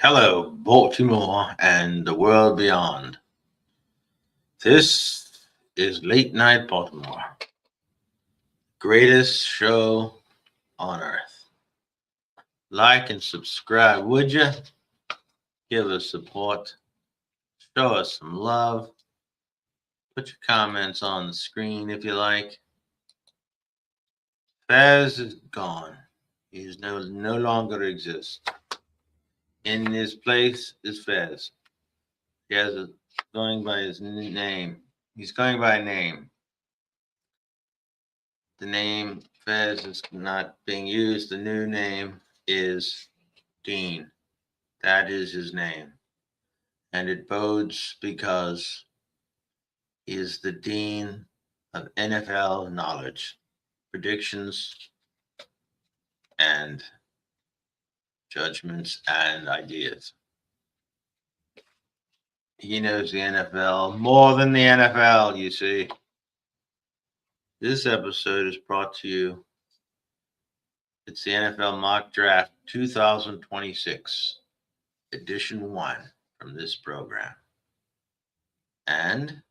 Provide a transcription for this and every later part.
Hello, Baltimore and the world beyond. This is Late Night Baltimore, greatest show on earth. Like and subscribe, would you? Give us support, show us some love. Put your comments on the screen if you like. Faz is gone. He is no longer exists. In his place is Fez. He has a going by his name. He's going by name. The name Fez is not being used. The new name is Dean. That is his name. And it bodes because he is the Dean of NFL knowledge, predictions, and judgments and ideas. He knows the NFL more than the NFL, you see. This episode is brought to you. It's the NFL Mock Draft 2026, Edition 1 from this program. And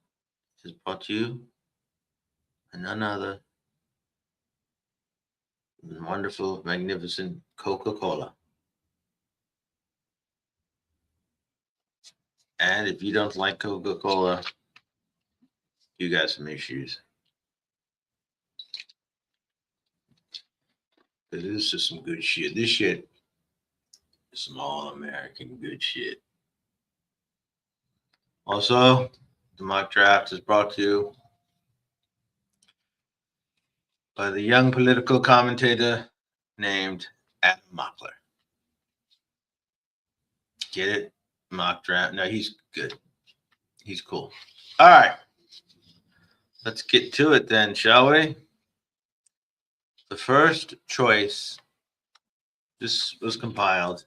is brought to you by none other than wonderful, magnificent Coca-Cola. And if you don't like Coca-Cola, you got some issues. This is just some good shit. This shit is some all-American good shit. Also, the mock draft is brought to you by the young political commentator named Adam Mockler. Get it? Mock draft. No, he's good. He's cool. All right. Let's get to it then, shall we? The first choice, this was compiled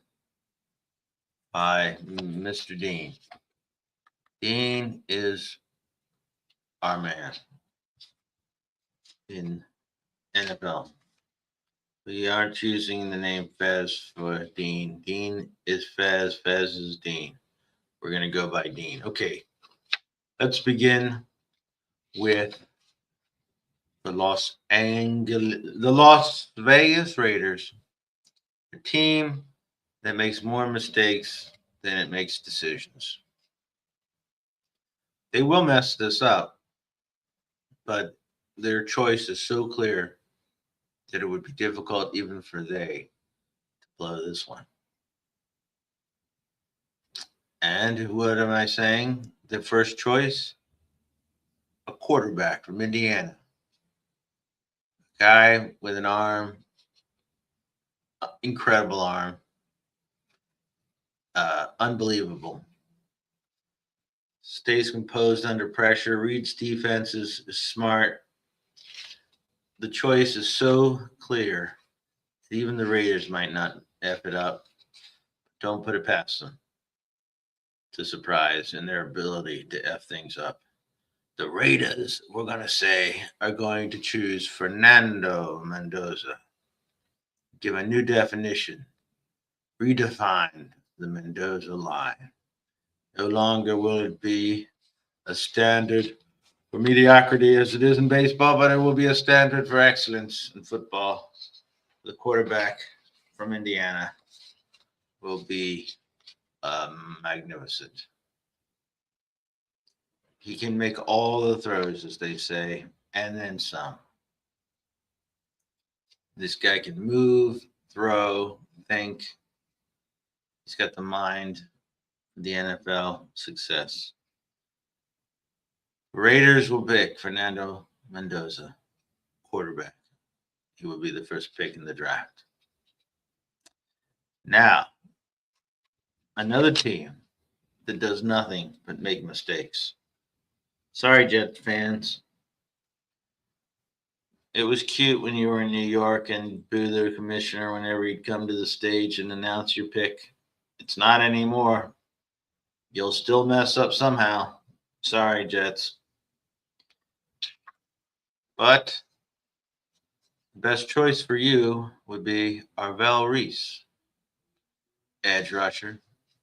by Mr. Dean. Dean is our man in NFL. We aren't using the name Fez for Dean. Dean is Fez. Fez is Dean. We're going to go by Dean. Okay. Let's begin with the Las Vegas Raiders, a team that makes more mistakes than it makes decisions. They will mess this up, but their choice is so clear that it would be difficult even for they to blow this one. And what am I saying? The first choice, a quarterback from Indiana. A guy with an arm, incredible arm, unbelievable. Stays composed under pressure, reads defenses, is smart. The choice is so clear that even the Raiders might not F it up. Don't put it past them to surprise in their ability to F things up. The Raiders, we're going to say, are going to choose Fernando Mendoza. Give a new definition. Redefine the Mendoza line. No longer will it be a standard for mediocrity as it is in baseball, but it will be a standard for excellence in football. The quarterback from Indiana will be magnificent. He can make all the throws, as they say, and then some. This guy can move, throw, think. He's got the mind for the NFL success. Raiders will pick Fernando Mendoza, quarterback. He will be the first pick in the draft. Now, another team that does nothing but make mistakes. Sorry, Jet fans. It was cute when you were in New York and boo the commissioner whenever he'd come to the stage and announce your pick. It's not anymore. You'll still mess up somehow. Sorry, Jets. But the best choice for you would be Arvell Reese, edge rusher,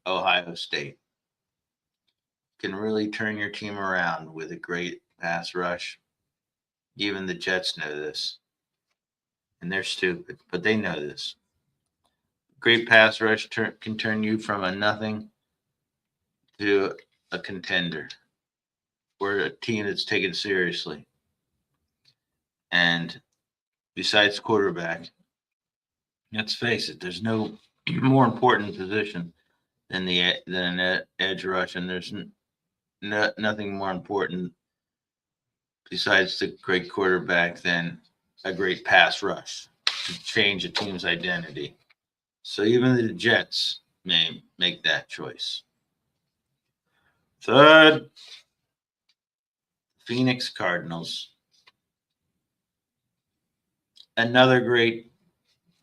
Ohio State. Can really turn your team around with a great pass rush. Even the Jets know this. And they're stupid, but they know this. Great pass rush can turn you from a nothing to a contender or a team that's taken seriously. And besides quarterback, let's face it, there's no more important position than edge rush, and there's nothing more important besides the great quarterback than a great pass rush to change a team's identity. So even the Jets may make that choice. Third, Phoenix Cardinals. Another great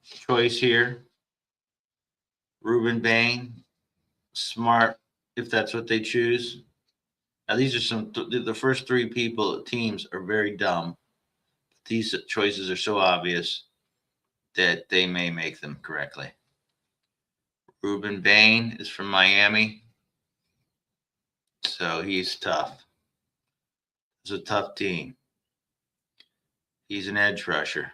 choice here. Ruben Bain, smart if that's what they choose. Now these are the first three teams are very dumb. These choices are so obvious that they may make them correctly. Ruben Bain is from Miami, so he's tough. It's a tough team. He's an edge rusher.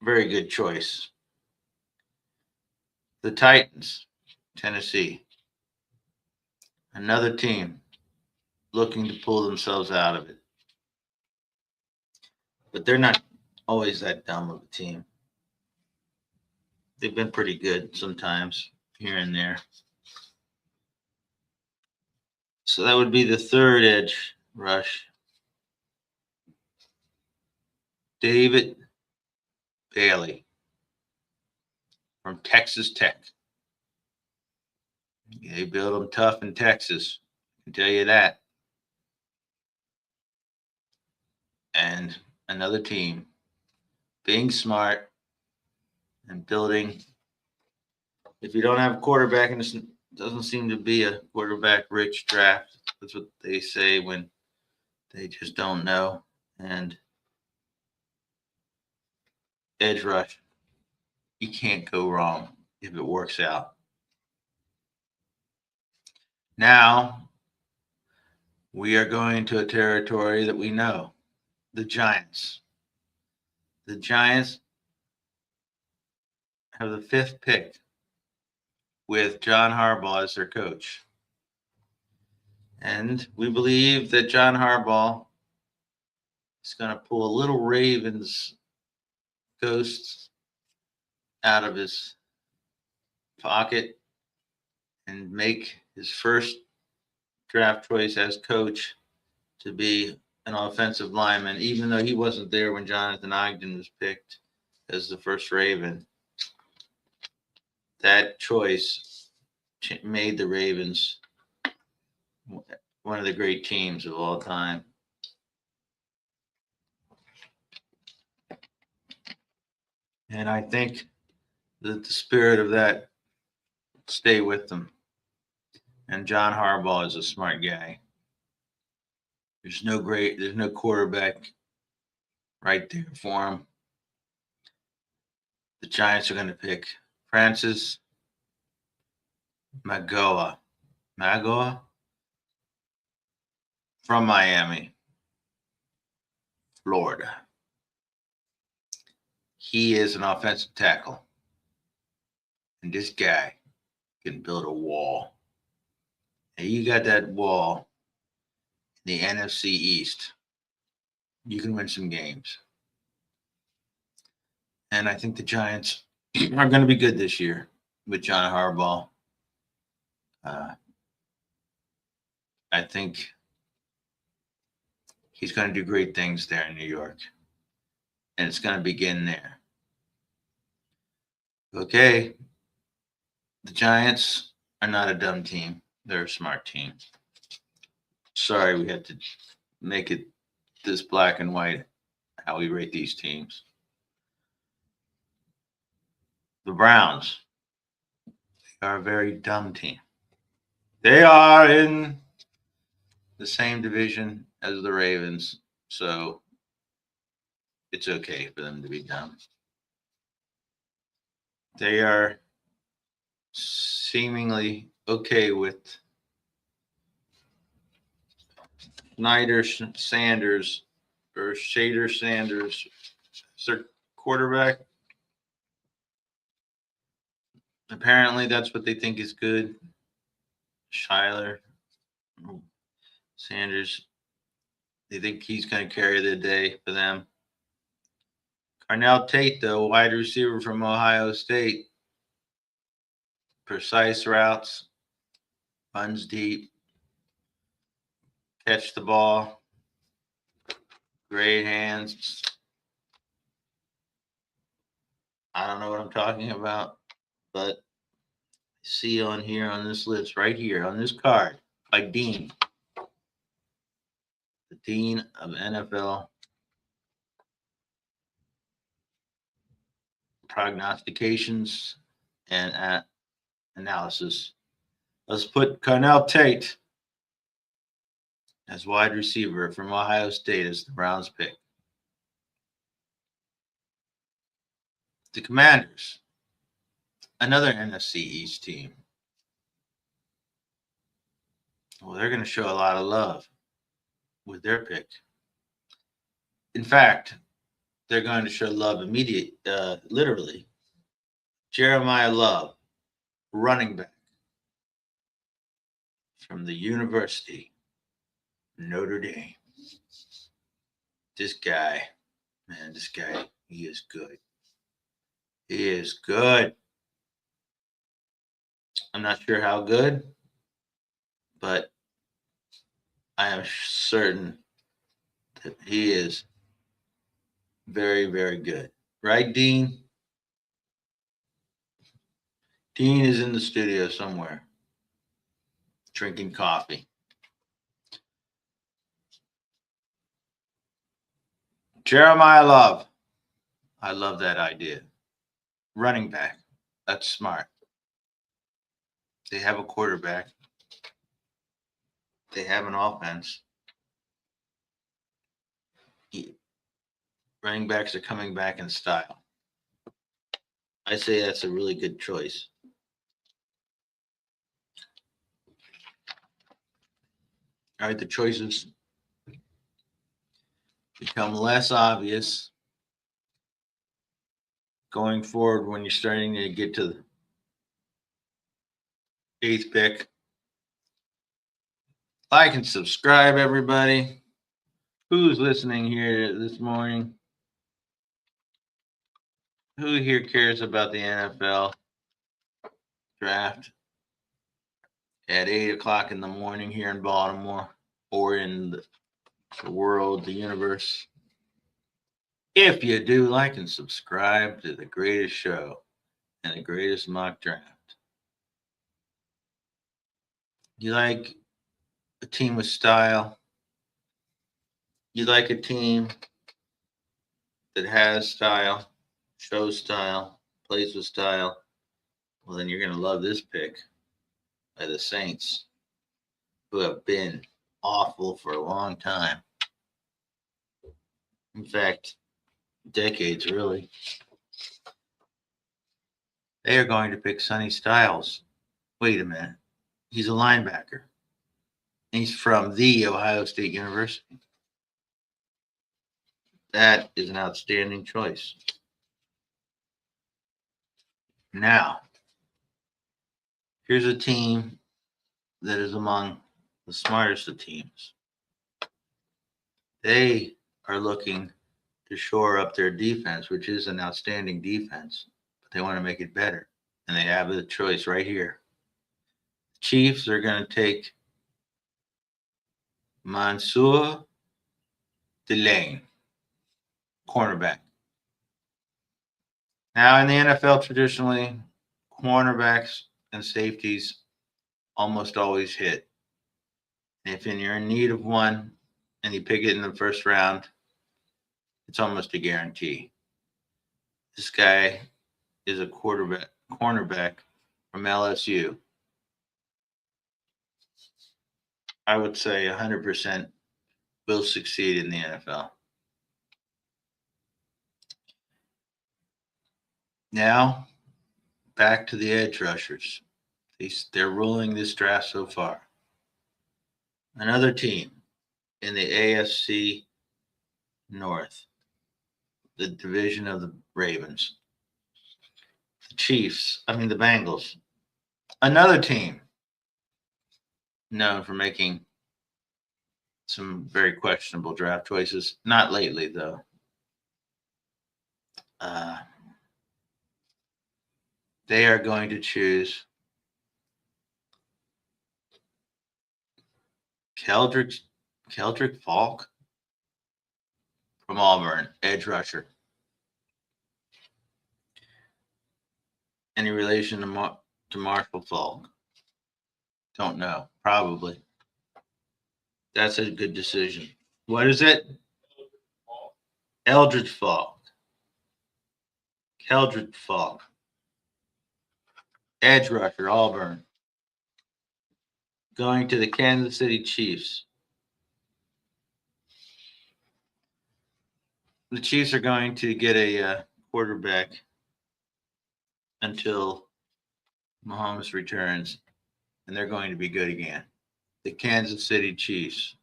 Very good choice. The Titans, Tennessee. Another team looking to pull themselves out of it. But they're not always that dumb of a team. They've been pretty good sometimes, here and there. So that would be the third edge rush. David Bailey from Texas Tech. They build them tough in Texas. I can tell you that. And another team being smart and building. If you don't have a quarterback, and it doesn't seem to be a quarterback-rich draft, that's what they say when they just don't know. And edge rush, you can't go wrong if it works out. Now, we are going to a territory that we know, the Giants. The Giants have the 5th pick with John Harbaugh as their coach. And we believe that John Harbaugh is going to pull a little Ravens ghost out of his pocket and make his first draft choice as coach to be an offensive lineman, even though he wasn't there when Jonathan Ogden was picked as the first Raven. That choice made the Ravens one of the great teams of all time. And I think that the spirit of that stay with them. And John Harbaugh is a smart guy. There's no quarterback right there for him. The Giants are going to pick Francis Magoa from Miami, Florida. He is an offensive tackle. And this guy can build a wall. And you got that wall in the NFC East. You can win some games. And I think the Giants are going to be good this year with John Harbaugh. I think he's going to do great things there in New York. And it's going to begin there. Okay. The Giants are not a dumb team. They're a smart team. Sorry we had to make it this black and white how we rate these teams. The Browns are a very dumb team. They are in the same division as the Ravens, so it's okay for them to be dumb. They are seemingly okay with Snyder Sanders or Shader Sanders as their quarterback. Apparently, that's what they think is good. Schuyler Sanders, they think he's going to carry the day for them. Carnell Tate, though, wide receiver from Ohio State, precise routes, runs deep, catch the ball, great hands. I don't know what I'm talking about, but see on here on this list right here on this card by Dean, the Dean of NFL prognostications and analysis. Let's put Carnell Tate as wide receiver from Ohio State as the Browns pick. The Commanders, another NFC East team. Well, they're going to show a lot of love with their pick. In fact, they're going to show love literally. Jeremiyah Love, running back from the University of Notre Dame. This guy, he is good. He is good. I'm not sure how good, but I am certain that he is very, very good. Right, Dean? Dean is in the studio somewhere drinking coffee. Jeremiyah Love. I love that idea. Running back. That's smart. They have a quarterback. They have an offense. Running backs are coming back in style. I say that's a really good choice. All right, the choices become less obvious going forward when you're starting to get to the 8th pick. Like and subscribe, everybody. Who's listening here this morning? Who here cares about the NFL draft at 8 o'clock in the morning here in Baltimore or in the world, the universe? If you do, like and subscribe to the greatest show and the greatest mock draft. You like a team with style? You like a team that has style, shows style, plays with style? Well, then you're going to love this pick by the Saints, who have been awful for a long time. In fact, decades, really. They are going to pick Sonny Styles. Wait a minute. He's a linebacker. He's from the Ohio State University. That is an outstanding choice. Now, here's a team that is among the smartest of teams. They are looking to shore up their defense, which is an outstanding defense, but they want to make it better. And they have the choice right here. The Chiefs are going to take Mansour Delane, cornerback. Now, in the NFL, traditionally, cornerbacks and safeties almost always hit. If you're in need of one and you pick it in the first round, it's almost a guarantee. This guy is a cornerback from LSU. I would say 100% will succeed in the NFL. Now, back to the edge rushers. They're ruling this draft so far. Another team in the AFC North, the division of the Ravens. The the Bengals. Another team known for making some very questionable draft choices. Not lately, though. They are going to choose Keldrick Falk from Auburn, edge rusher. Any relation to Marshall Falk? Don't know. Probably. That's a good decision. What is it? Eldridge Falk. Keldrick Falk. Edge rusher, Auburn. Going to the Kansas City Chiefs. The Chiefs are going to get a quarterback until Mahomes returns, and they're going to be good again. The Kansas City Chiefs.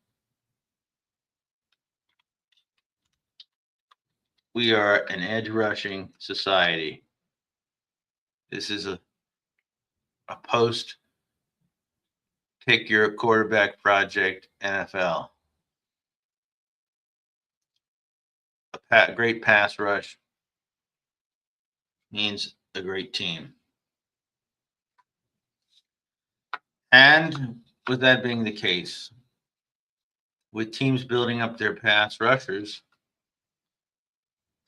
We are an edge rushing society. This is a post pick your quarterback project NFL. A great pass rush means a great team. And with that being the case, with teams building up their pass rushers,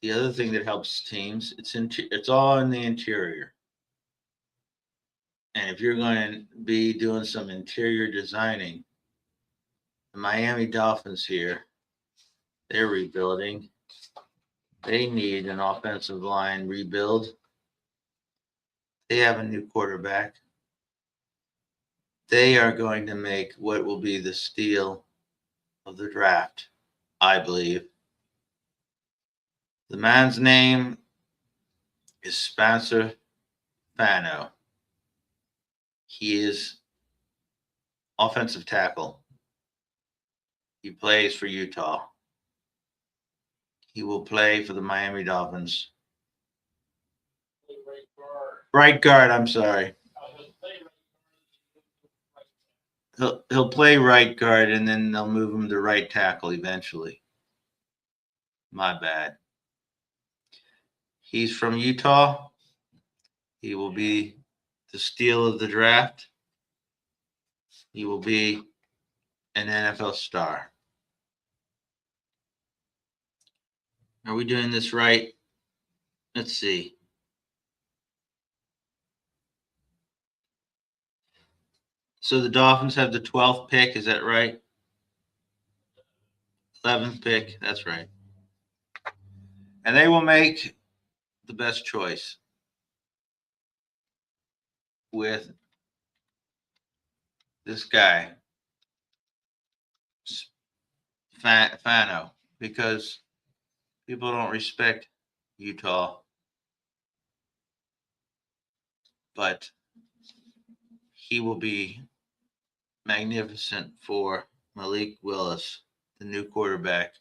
the other thing that helps teams, it's all in the interior. And if you're going to be doing some interior designing, the Miami Dolphins here, they're rebuilding. They need an offensive line rebuild. They have a new quarterback. They are going to make what will be the steal of the draft, I believe. The man's name is Spencer Fano. He is offensive tackle. He plays for Utah. He will play for the Miami Dolphins. Right guard, I'm sorry. He'll play right guard, and then they'll move him to right tackle eventually. My bad. He's from Utah. He will be the steal of the draft. He will be an NFL star. Are we doing this right? Let's see. So the Dolphins have the 12th pick, is that right? 11th pick, that's right. And they will make the best choice with this guy, Fano, because people don't respect Utah. But he will be magnificent for Malik Willis, the new quarterback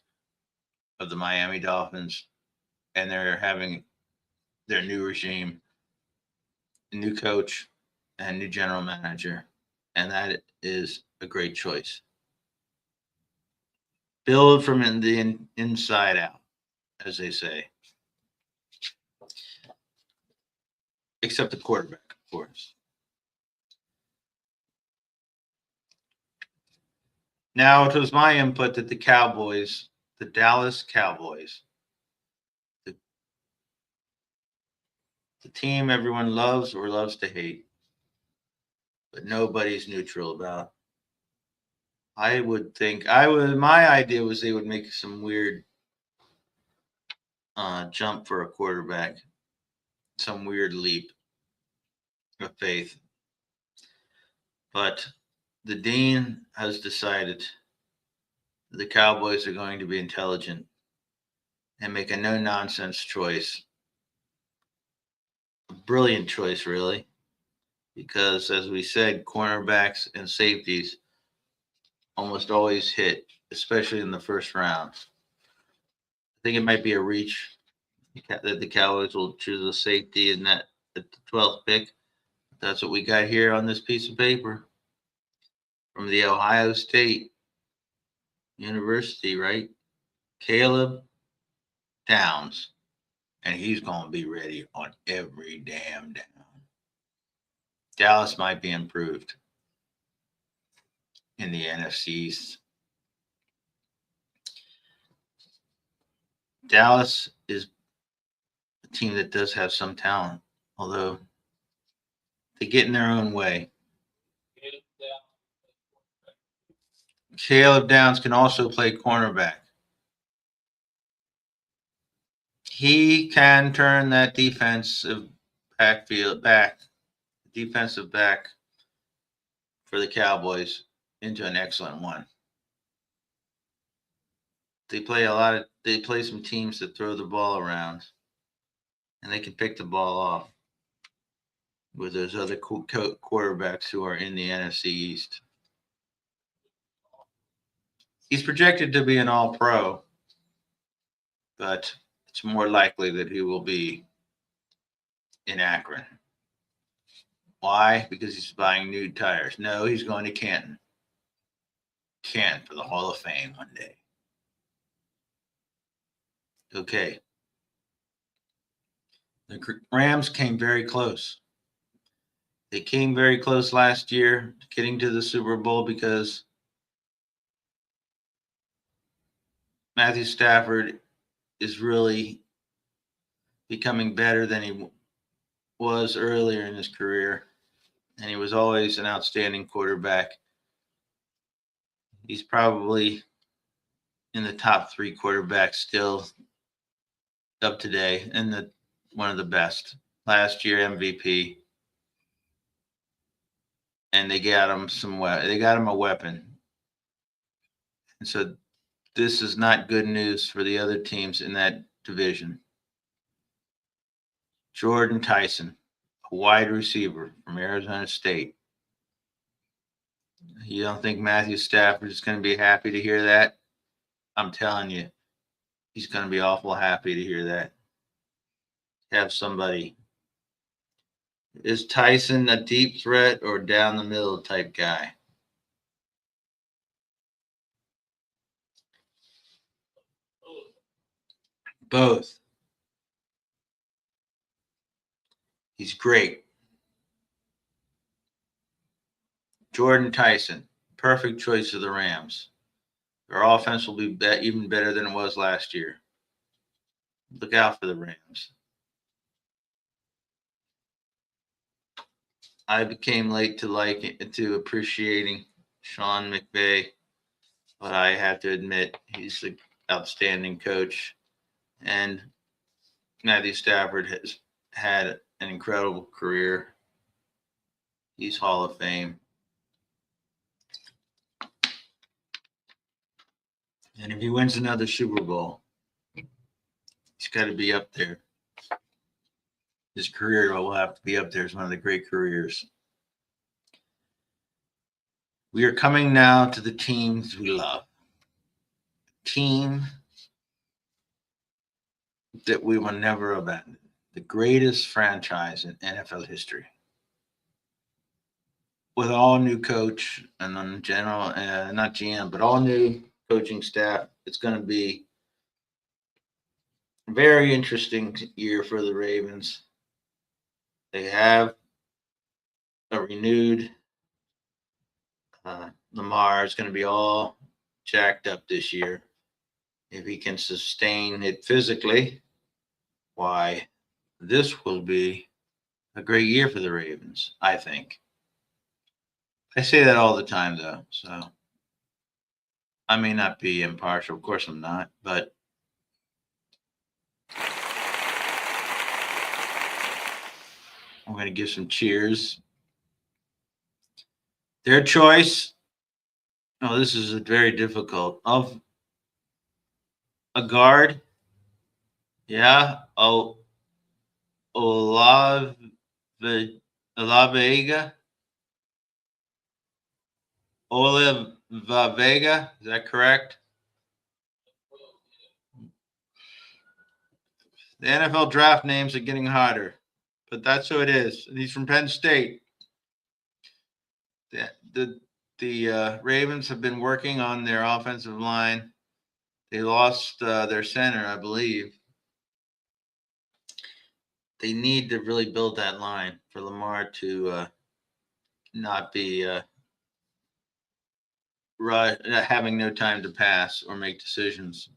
of the Miami Dolphins. And they're having their new regime, a new coach, and new general manager. And that is a great choice. Build from the inside out, as they say. Except the quarterback, of course. Now, it was my input that the Dallas Cowboys, the team everyone loves or loves to hate, but nobody's neutral about. My idea was they would make some weird jump for a quarterback, some weird leap of faith. But the dean has decided the Cowboys are going to be intelligent and make a no-nonsense choice a brilliant choice, really, because as we said, cornerbacks and safeties almost always hit, especially in the first round. I think it might be a reach that the Cowboys will choose a safety in that at the 12th pick. That's what we got here on this piece of paper from the Ohio State University, right? Caleb Downs. And he's going to be ready on every damn down. Dallas might be improved in the NFC East. Dallas is a team that does have some talent, although they get in their own way. Caleb Downs can also play cornerback. He can turn that defensive defensive back for the Cowboys into an excellent one. They play some teams that throw the ball around, and they can pick the ball off with those other quarterbacks who are in the NFC East. He's projected to be an all-pro, but it's more likely that he will be in Akron. Why? Because he's buying new tires. No, he's going to Canton. Canton for the Hall of Fame one day. Okay. The Rams came very close. They came very close last year getting to the Super Bowl because Matthew Stafford is really becoming better than he was earlier in his career. And he was always an outstanding quarterback. He's probably in the top 3 quarterbacks still up today, and one of the best. Last year MVP. And they got him a weapon. And so this is not good news for the other teams in that division. Jordan Tyson, a wide receiver from Arizona State. You don't think Matthew Stafford is going to be happy to hear that? I'm telling you, he's going to be awful happy to hear that. Have somebody. Is Tyson a deep threat or down the middle type guy? Both. He's great. Jordan Tyson, perfect choice of the Rams. Their offense will be even better than it was last year. Look out for the Rams. I became late to appreciating Sean McVay, but I have to admit he's an outstanding coach, and Matthew Stafford has had an incredible career. He's Hall of Fame. And if he wins another Super Bowl, he's got to be up there. His career will have to be up there as one of the great careers. We are coming now to the teams we love. Team that we will never abandon. The greatest franchise in NFL history. With all new coach and then general, not GM, but all new coaching staff, it's going to be a very interesting year for the Ravens. They have a renewed Lamar is going to be all jacked up this year. If he can sustain it physically, why, this will be a great year for the Ravens, I think. I say that all the time, though, so I may not be impartial. Of course I'm not, but I'm going to give some cheers. Their choice, this is very difficult, of a guard. Yeah, Olave, Olavega, Vega. Is that correct? The NFL draft names are getting harder, but that's who it is. And he's from Penn State. The Ravens have been working on their offensive line. They lost their center, I believe. They need to really build that line for Lamar to not be having no time to pass or make decisions,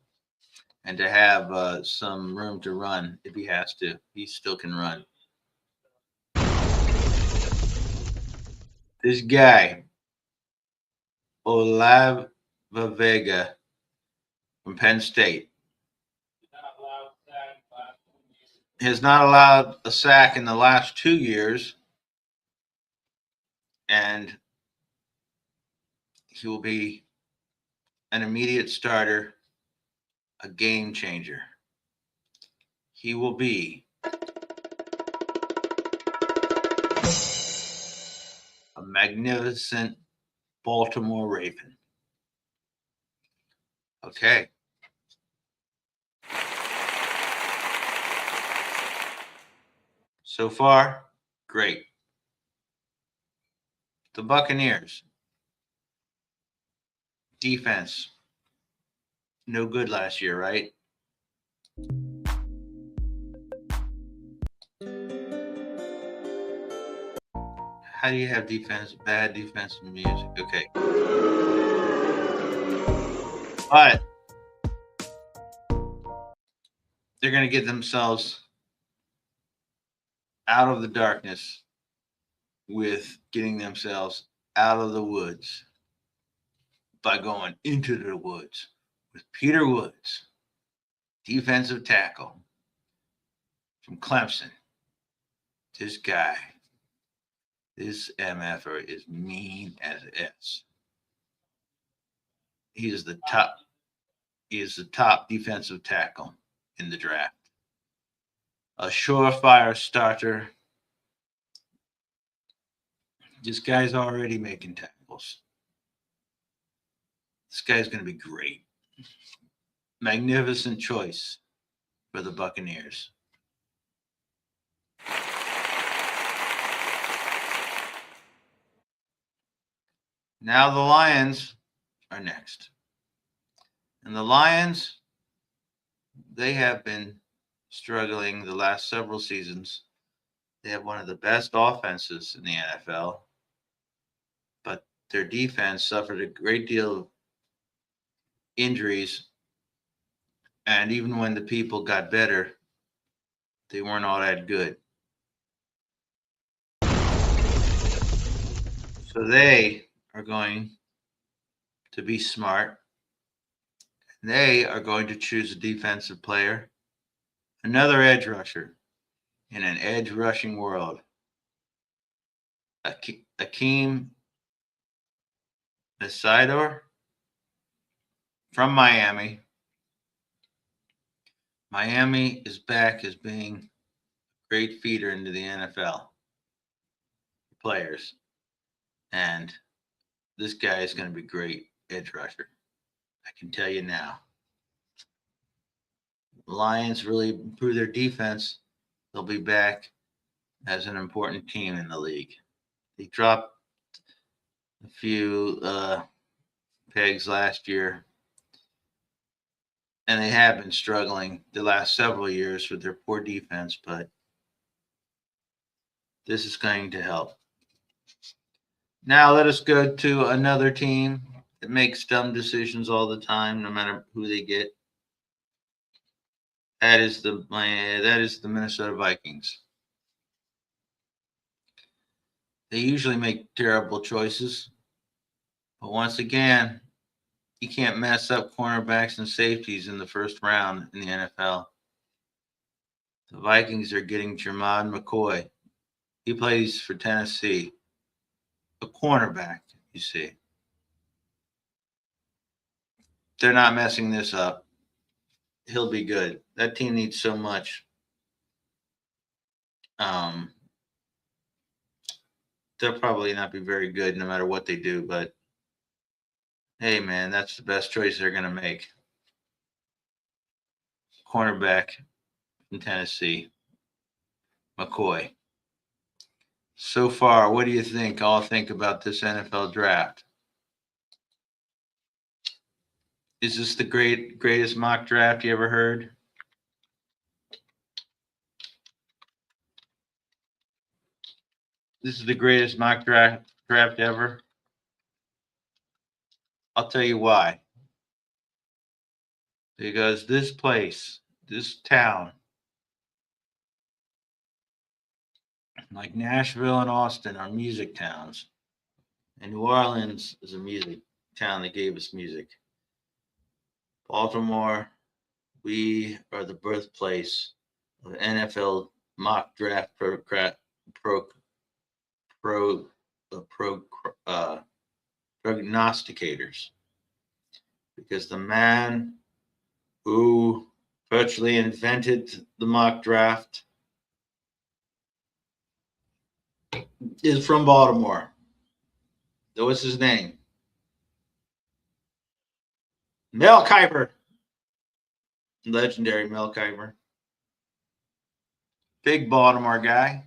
and to have some room to run if he has to. He still can run. This guy, Olave Vega from Penn State, has not allowed a sack in the last 2 years, and he will be an immediate starter, a game changer. He will be a magnificent Baltimore Raven. Okay. So far, great. The Buccaneers. Defense. No good last year, right? How do you have bad defensive music? Okay. But they're going to get themselves out of the darkness with getting themselves out of the woods by going into the woods with Peter Woods, defensive tackle from Clemson. This guy, this MFer is mean as S. He is the top defensive tackle in the draft. A surefire starter. This guy's already making tackles. This guy's going to be great. Magnificent choice for the Buccaneers. Now the Lions are next. And the Lions, they have been struggling the last several seasons. They have one of the best offenses in the NFL, but their defense suffered a great deal of injuries. And even when the people got better, they weren't all that good. So they are going to be smart. They are going to choose a defensive player, another edge rusher in an edge rushing world. Akeem Isidore from Miami. Miami is back as being a great feeder into the NFL players. And this guy is going to be great edge rusher. I can tell you now. Lions really improve their defense. They'll be back as an important team in the league. They dropped a few pegs last year, and they have been struggling the last several years with their poor defense, but this is going to help. Now let us go to another team that makes dumb decisions all the time, no matter who they get. That is the Minnesota Vikings. They usually make terrible choices, but once again, you can't mess up cornerbacks and safeties in the first round in the NFL. The Vikings are getting Jeremiah McCoy. He plays for Tennessee. A cornerback, you see. They're not messing this up. He'll be good. That team needs so much. They'll probably not be very good no matter what they do, but hey, man, that's the best choice they're going to make. Cornerback from Tennessee, McCoy. So far, what do you think? All think about this NFL draft? Is this the greatest mock draft you ever heard? This is the greatest mock draft ever. I'll tell you why. Because this place, this town, like Nashville and Austin, are music towns. And New Orleans is a music town that gave us music. Baltimore, we are the birthplace of NFL mock draft prognosticators, because the man who virtually invented the mock draft is from Baltimore. What's his name? Mel Kiper. Legendary Mel Kiper. Big Baltimore guy.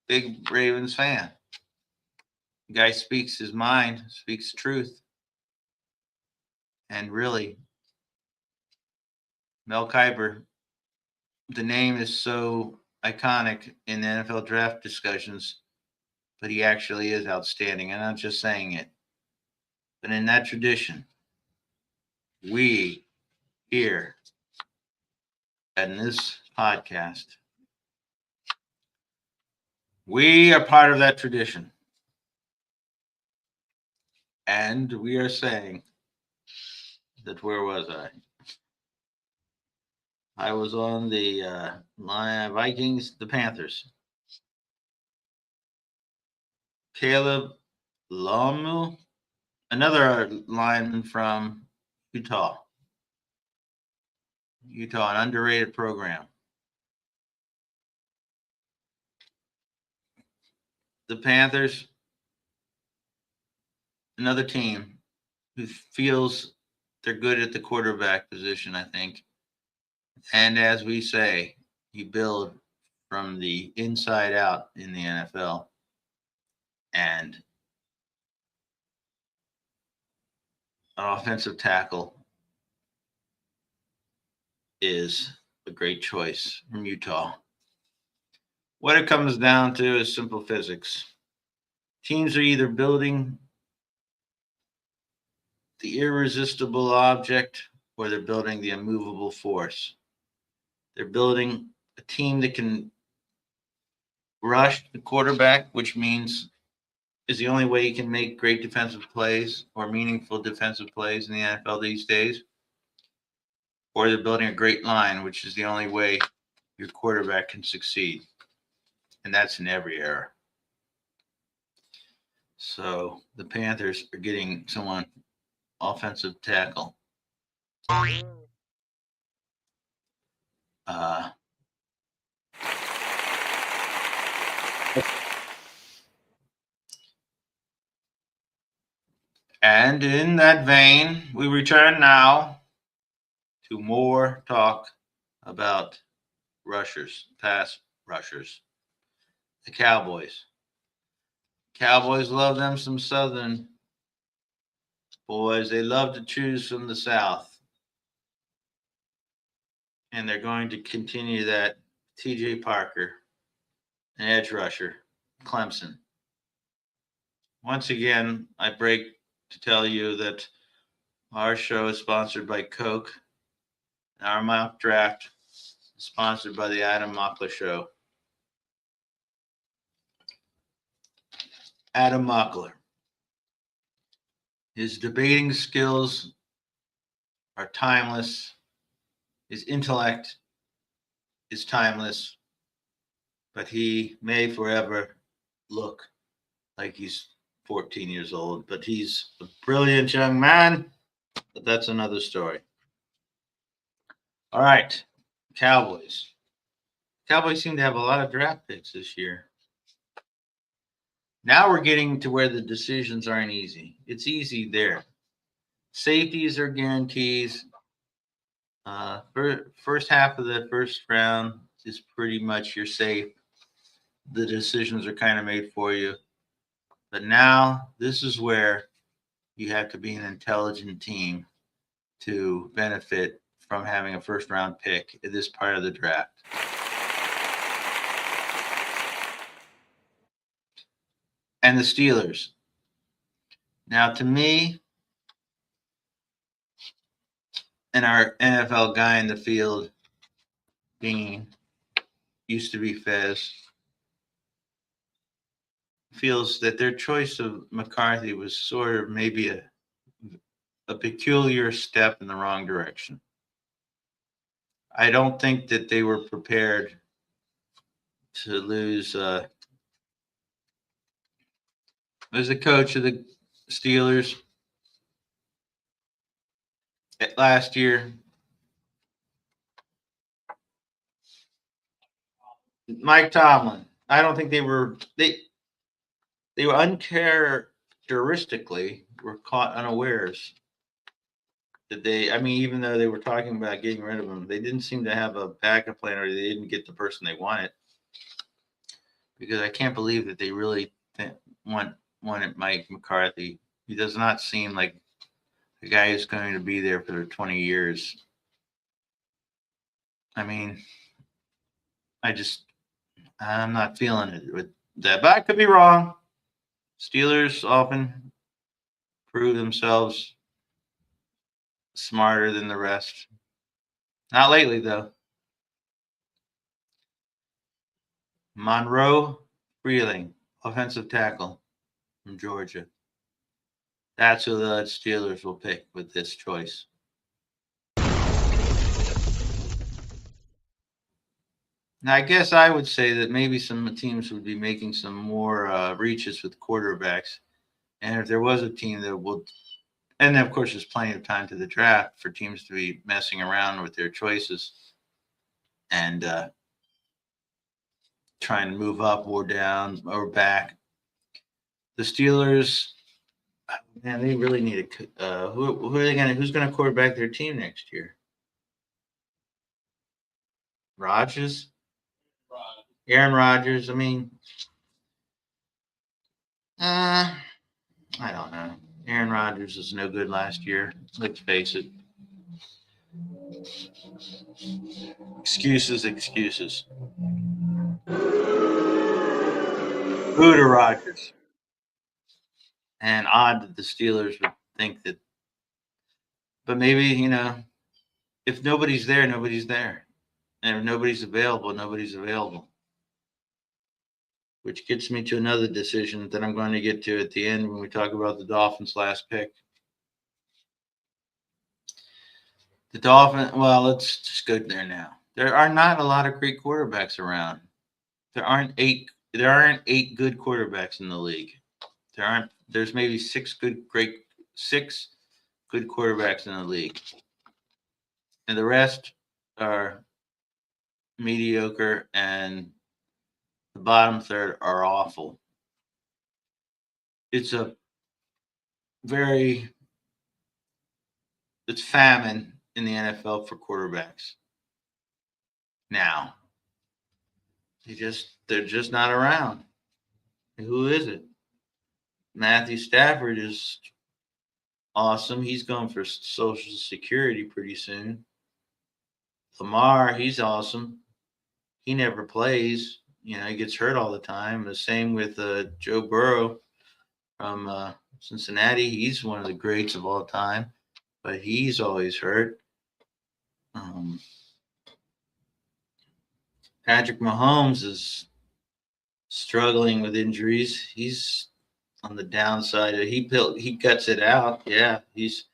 Big Ravens fan. The guy speaks his mind, speaks truth. And really, Mel Kiper, the name is so iconic in the NFL draft discussions, but he actually is outstanding. I'm not just saying it. But in that tradition, we here in this podcast, we are part of that tradition. And we are saying that, where was I? I was on the Vikings, the Panthers. Caleb Lomu, another lineman from Utah. An underrated program. The Panthers, another team who feels they're good at the quarterback position, I think. And as we say, you build from the inside out in the NFL. And an offensive tackle is a great choice from Utah. What it comes down to is simple physics. Teams are either building the irresistible object or they're building the immovable force. They're building a team that can rush the quarterback, which means is the only way you can make great defensive plays or meaningful defensive plays in the NFL these days. Or they're building a great line, which is the only way your quarterback can succeed. And that's in every era. So the Panthers are getting someone offensive tackle. And in that vein, we return now to more talk about rushers, pass rushers. The Cowboys. Cowboys love them some Southern boys. They love to choose from the South. And they're going to continue that. T.J. Parker, an edge rusher, Clemson. Once again, I break to tell you that our show is sponsored by Coke. Our mock draft is sponsored by the Adam Mockler Show. Adam Mockler. His debating skills are timeless. His intellect is timeless. But he may forever look like he's 14 years old. But he's a brilliant young man. But that's another story. All right, Cowboys. Cowboys seem to have a lot of draft picks this year. Now we're getting to where the decisions aren't easy. It's easy there. Safeties are guarantees. First half of the first round is pretty much you're safe. The decisions are kind of made for you. But now this is where you have to be an intelligent team to benefit from having a first round pick at this part of the draft. And the Steelers. Now, to me, and our NFL guy in the field, Dean, used to be Fez, feels that their choice of McCarthy was sort of maybe a peculiar step in the wrong direction. I don't think that they were prepared to lose as the coach of the Steelers last year. Mike Tomlin. I don't think they were uncharacteristically were caught unawares that I mean, even though they were talking about getting rid of him, they didn't seem to have a backup plan, or they didn't get the person they wanted. Because I can't believe that they really wanted Mike McCarthy. He does not seem like a guy who's going to be there for 20 years. I mean, I'm not feeling it with that, but I could be wrong. Steelers often prove themselves smarter than the rest. Not lately, though. Monroe Freeling, offensive tackle from Georgia. That's who the Steelers will pick with this choice. Now, I guess I would say that maybe some teams would be making some more reaches with quarterbacks. And if there was a team that would, and then of course there's plenty of time to the draft for teams to be messing around with their choices and trying to move up or down or back. The Steelers, man, they really need who are they going to, who's going to quarterback their team next year? Rodgers? Aaron Rodgers. I mean, I don't know. Aaron Rodgers was no good last year. Let's face it. Excuses. Boo to Rodgers. And odd that the Steelers would think that. But maybe, if nobody's there, nobody's there. And if nobody's available, nobody's available. Which gets me to another decision that I'm going to get to at the end when we talk about the Dolphins' last pick. The Dolphins, well, let's just go there now. There are not a lot of great quarterbacks around. There aren't eight good quarterbacks in the league. There's maybe six good quarterbacks in the league. And the rest are mediocre, and the bottom third are awful. It's famine in the NFL for quarterbacks. Now, they're just not around. Who is it? Matthew Stafford is awesome. He's going for Social Security pretty soon. Lamar, he's awesome. He never plays. He gets hurt all the time. The same with Joe Burrow from Cincinnati. He's one of the greats of all time, but he's always hurt. Patrick Mahomes is struggling with injuries. He's on the downside. He cuts it out. Yeah, he's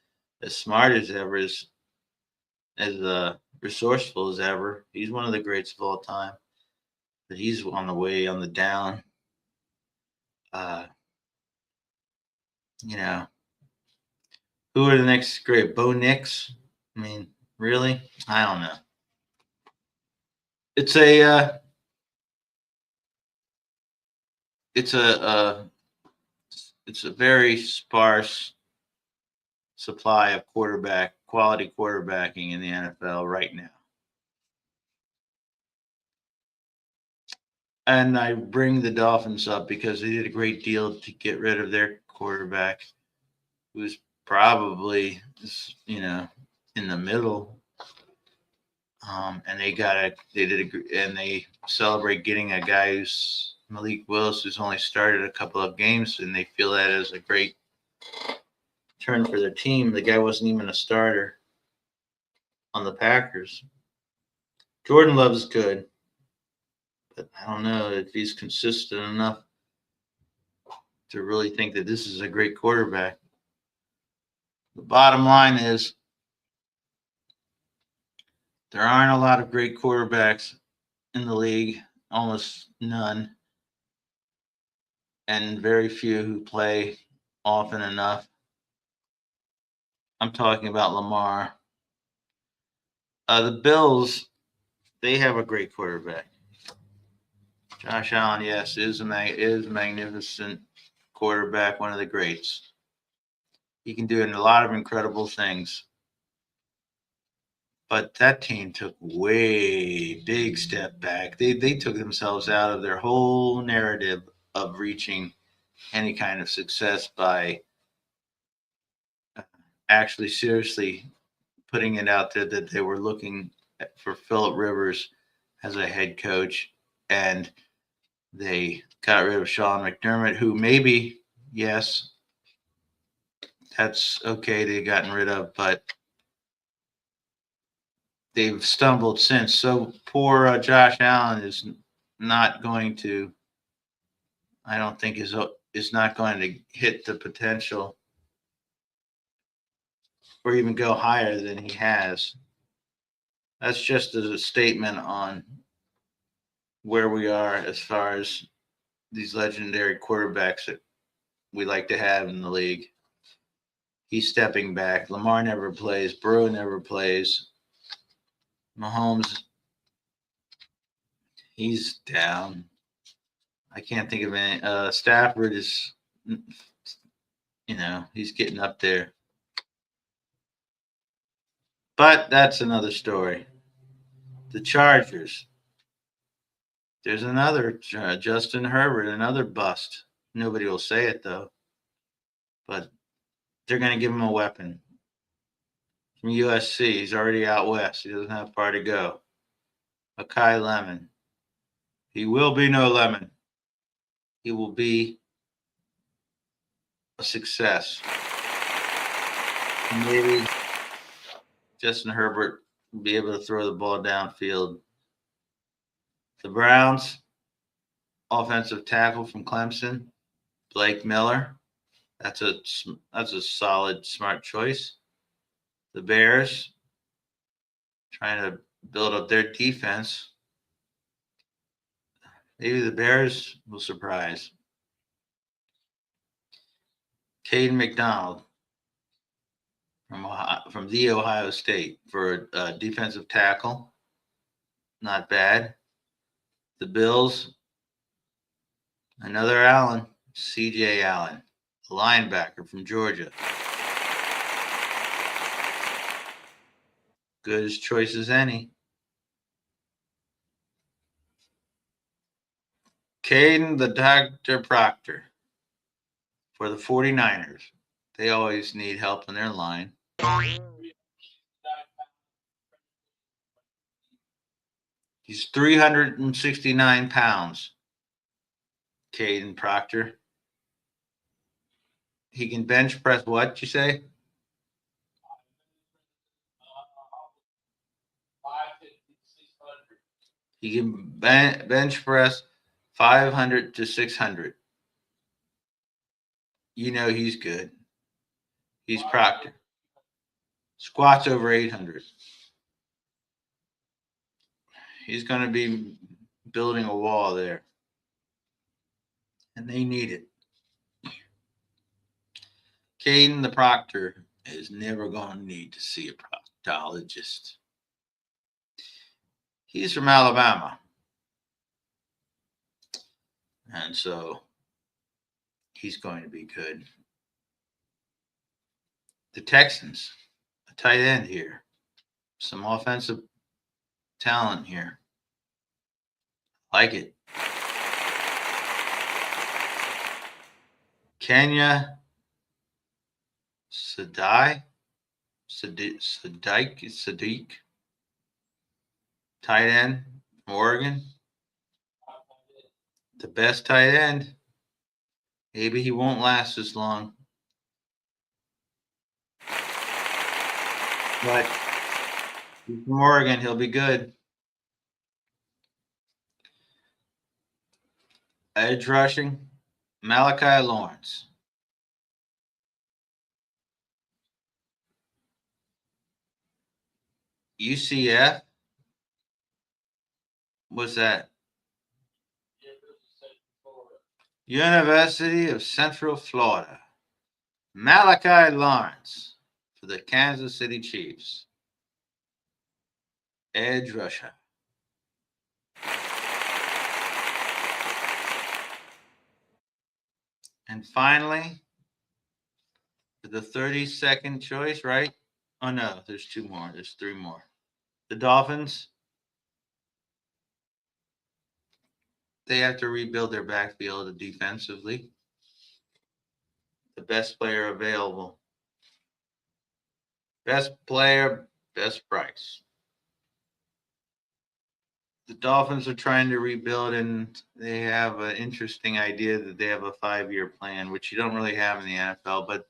as smart as ever, as resourceful as ever. He's one of the greats of all time, but he's on the way on the down. Who are the next great? Bo Nix? I mean, really? I don't know. it's a it's a it's a very sparse supply of quality quarterbacking in the NFL right now. And I bring the Dolphins up because they did a great deal to get rid of their quarterback, who's probably, in the middle. And they celebrate getting a guy who's Malik Willis, who's only started a couple of games, and they feel that is a great turn for their team. The guy wasn't even a starter on the Packers. Jordan Love is good, but I don't know if he's consistent enough to really think that this is a great quarterback. The bottom line is there aren't a lot of great quarterbacks in the league, almost none, and very few who play often enough. I'm talking about Lamar. The Bills, they have a great quarterback. Josh Allen, yes, is a magnificent quarterback, one of the greats. He can do a lot of incredible things. But that team took way big step back. They took themselves out of their whole narrative of reaching any kind of success by actually seriously putting it out there that they were looking for Phillip Rivers as a head coach, and they got rid of Sean McDermott, who maybe, yes, that's okay, they've gotten rid of, but they've stumbled since. So poor Josh Allen is not going to, I don't think, is not going to hit the potential or even go higher than he has. That's just a statement on where we are as far as these legendary quarterbacks that we like to have in the league. He's stepping back. Lamar never plays. Burrow never plays. Mahomes, he's down. I can't think of any. Stafford is, he's getting up there. But that's another story. The Chargers. There's another Justin Herbert, another bust. Nobody will say it, though. But they're going to give him a weapon. From USC, he's already out west. He doesn't have far to go. Makai Lemon. He will be no lemon. He will be a success. Maybe Justin Herbert will be able to throw the ball downfield. The Browns, offensive tackle from Clemson, Blake Miller. That's a solid, smart choice. The Bears, trying to build up their defense. Maybe the Bears will surprise. Caden McDonald from the Ohio State for a defensive tackle. Not bad. The Bills, another Allen, C.J. Allen, a linebacker from Georgia. Good as choice as any. Caden the Dr. Proctor for the 49ers. They always need help in their line. He's 369 pounds, Caden Proctor. He can bench press what, you say? He can bench press 500 to 600. He's good. He's Proctor. Squats over 800. He's going to be building a wall there. And they need it. Caden the Proctor is never going to need to see a proctologist. He's from Alabama. And so he's going to be good. The Texans, a tight end here. Some offensive talent here. Like it. Kenya Sadiq, tight end from Oregon. The best tight end. Maybe he won't last as long. But he's from Oregon, he'll be good. Edge rushing, Malachi Lawrence. UCF. What's that? University of Central Florida. Malachi Lawrence for the Kansas City Chiefs. Edge rusher. And finally, for the 32nd choice, right? Oh, no, there's two more. There's three more. The Dolphins, they have to rebuild their backfield defensively. The best player available. Best player, best price. The Dolphins are trying to rebuild, and they have an interesting idea that they have a 5-year plan, which you don't really have in the NFL. But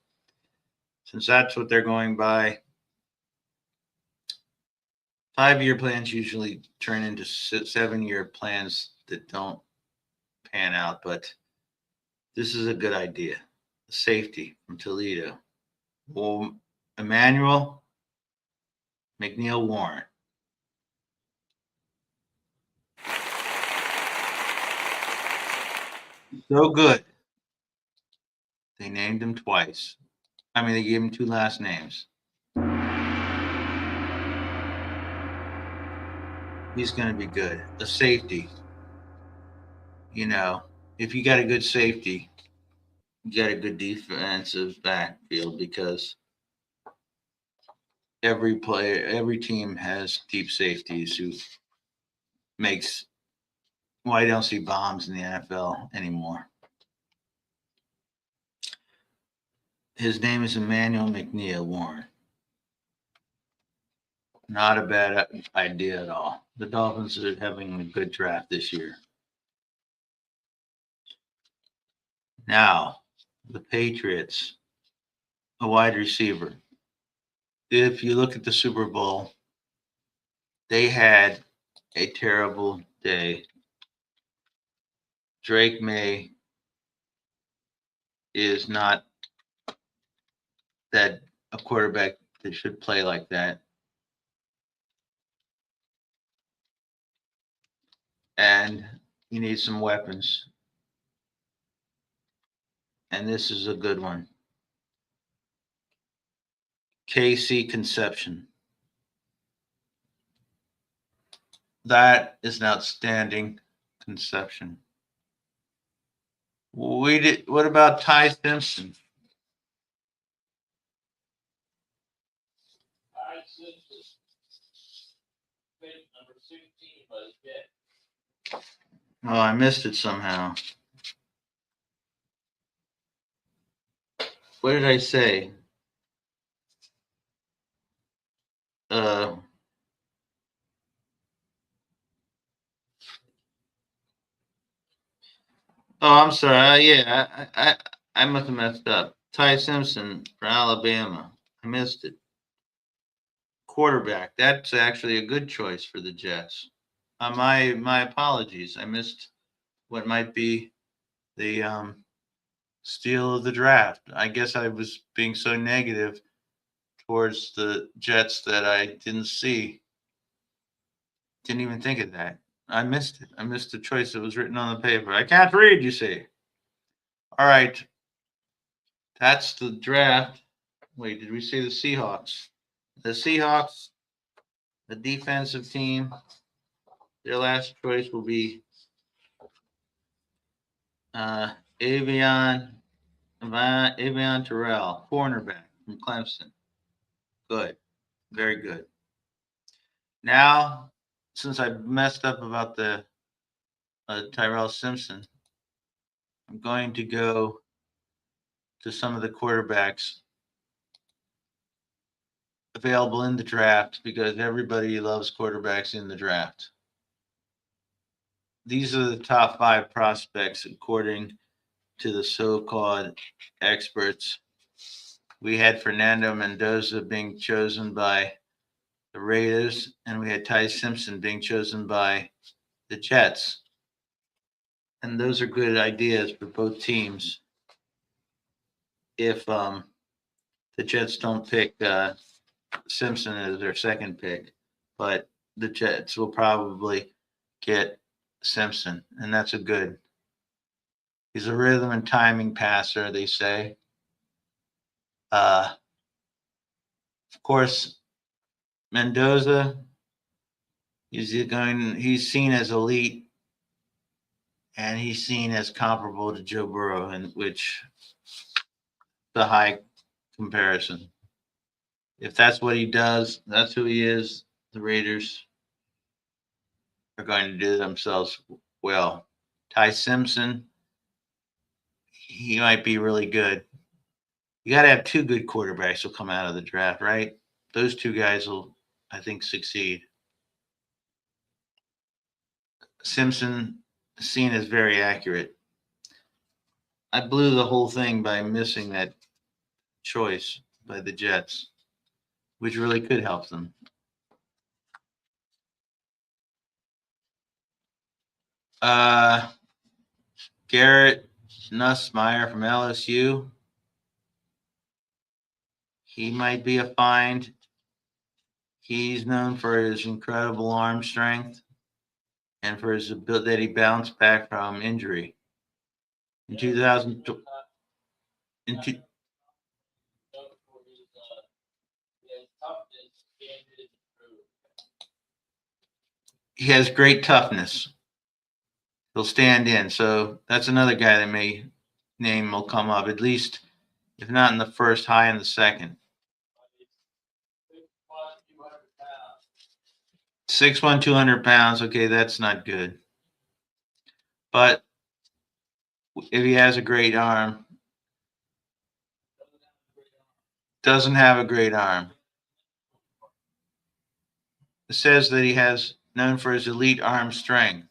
since that's what they're going by, 5-year plans usually turn into 7-year plans that don't pan out. But this is a good idea. Safety from Toledo. Well, Emmanuel McNeil Warren. So good. They named him twice. I mean, they gave him 2 last names. He's going to be good. A safety. You know, if you got a good safety, you got a good defensive backfield because every team has deep safeties who makes why don't see bombs in the NFL anymore. His name is Emmanuel McNeil Warren. Not a bad idea at all. The Dolphins are having a good draft this year. Now, the Patriots, a wide receiver. If you look at the Super Bowl, they had a terrible day. Drake May is not that a quarterback that should play like that. And you need some weapons. And this is a good one. KC Conception. That is an outstanding conception. What about Ty Simpson? Ty Simpson. Number 16 was dead. Oh, I missed it somehow. What did I say? Oh, I'm sorry. Yeah, I must have messed up. Ty Simpson for Alabama. I missed it. Quarterback. That's actually a good choice for the Jets. My apologies. I missed what might be the steal of the draft. I guess I was being so negative towards the Jets that I didn't even think of that. I missed it. I missed the choice that was written on the paper. I can't read, you see. All right. That's the draft. Wait, did we say the Seahawks? The Seahawks, the defensive team, Their last choice will be Avion Terrell, cornerback from Clemson. Good. Very good. Now, since I messed up about the Tyrell Simpson, I'm going to go to some of the quarterbacks available in the draft because everybody loves quarterbacks in the draft. These are the top 5 prospects according to the so-called experts. We had Fernando Mendoza being chosen by the Raiders, and we had Ty Simpson being chosen by the Jets. And those are good ideas for both teams if the Jets don't pick Simpson as their second pick. But the Jets will probably get Simpson, and that's a good. He's a rhythm and timing passer, they say. Of course, Mendoza, he's seen as elite, and he's seen as comparable to Joe Burrow, in which the high comparison. If that's what he does, that's who he is. The Raiders are going to do themselves well. Ty Simpson, he might be really good. You got to have 2 good quarterbacks will come out of the draft, right? Those 2 guys will, I think, succeed. Simpson seen as very accurate. I blew the whole thing by missing that choice by the Jets, which really could help them. Garrett Nussmeier from LSU. He might be a find. He's known for his incredible arm strength and for his ability that he bounced back from injury. In 2000, he has great toughness. He'll stand in. So that's another guy that name will come up, at least if not in the first, high in the second. 6'1", 200 pounds. Okay, that's not good. But if he has a great arm, doesn't have a great arm. It says that he has known for his elite arm strength.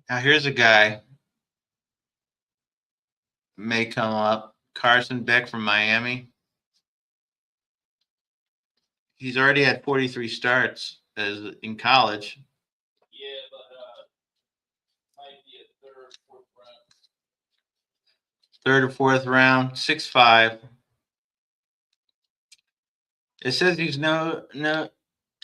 Now here's a guy may come up. Carson Beck from Miami. He's already had 43 starts in college. Yeah, but might be a third or fourth round. 6'5". It says he's